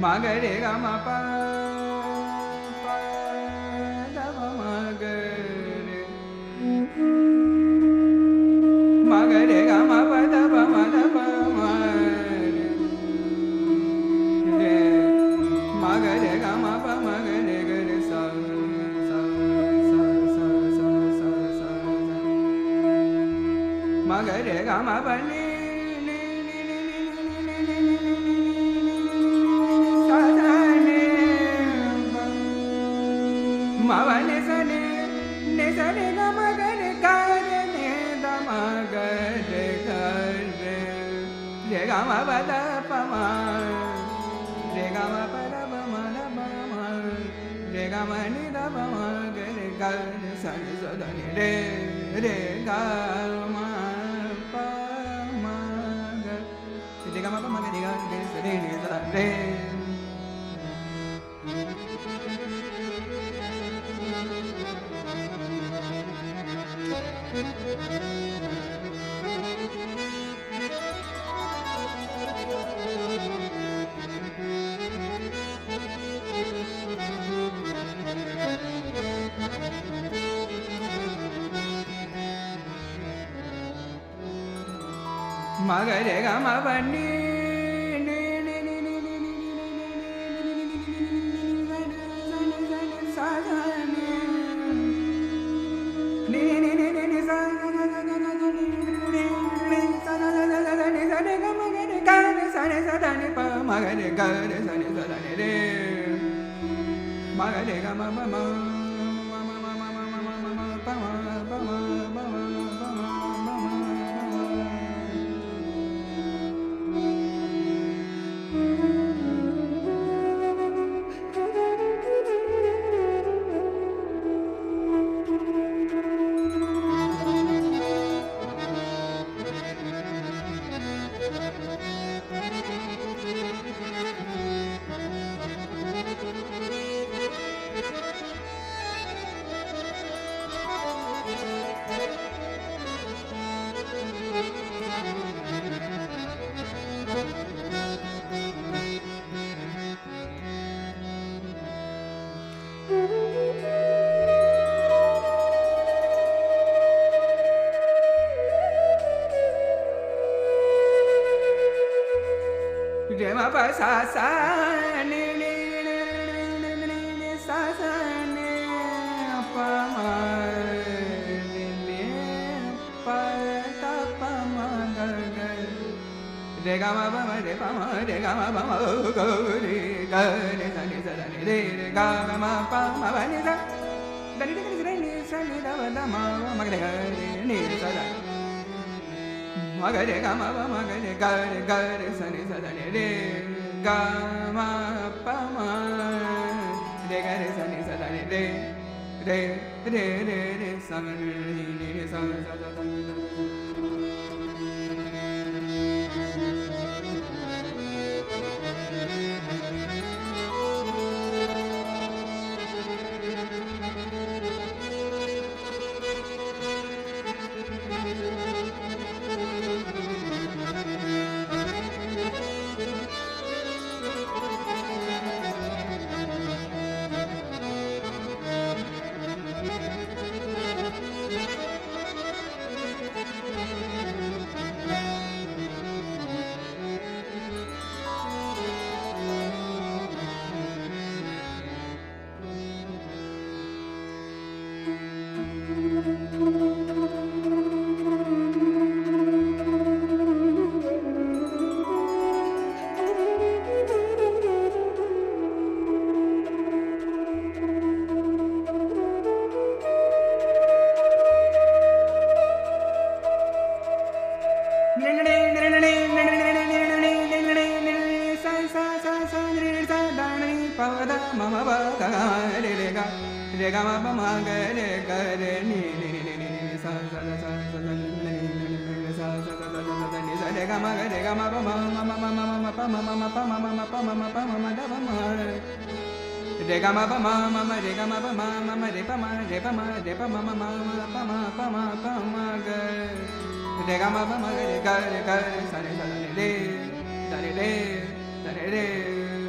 मगरे ग म प द प म ग रे मगरे ग म प द प म द प म रे मगरे ग म प म ग रे ग रे स मगरे ग म प नि मवने सने ने सने ग म ग रे ग रे ने द म ग रे ग रे रे ग म प द प म रे ग म प द प म द प म रे ग म नि द प म ग रे ग रे स नि स द नि रे रे ग म प म ग रे ग म प म ग रे ग रे स रे नि स रे मगरे ग म प नि मगरे ग रे स नि स द नि रे मगरे ग म प म pa sa sa ni ni ni sa sa ni pa ma ni pa ta pa ma ga ga re ga ma pa ma re pa ma re ga ma pa ma ga re ga re sa ni re ga ma pa ma ba ni sa da ni re ni sa ni da ba da ma ma ga re ni sa da ma ga re ga ma pa ma ga re sa ni re ga ma pa ma re ga re sa ni re re re sa ni sa sa sa re ga ma pa ma ga re ni sa sa sa sa sa sa ni sa re ga ma pa ma pa ma pa ma da pa ma re ga ma pa ma re ga ma pa ma re pa ma pa ma ga re ga ma pa ma ga re sa re sa re da re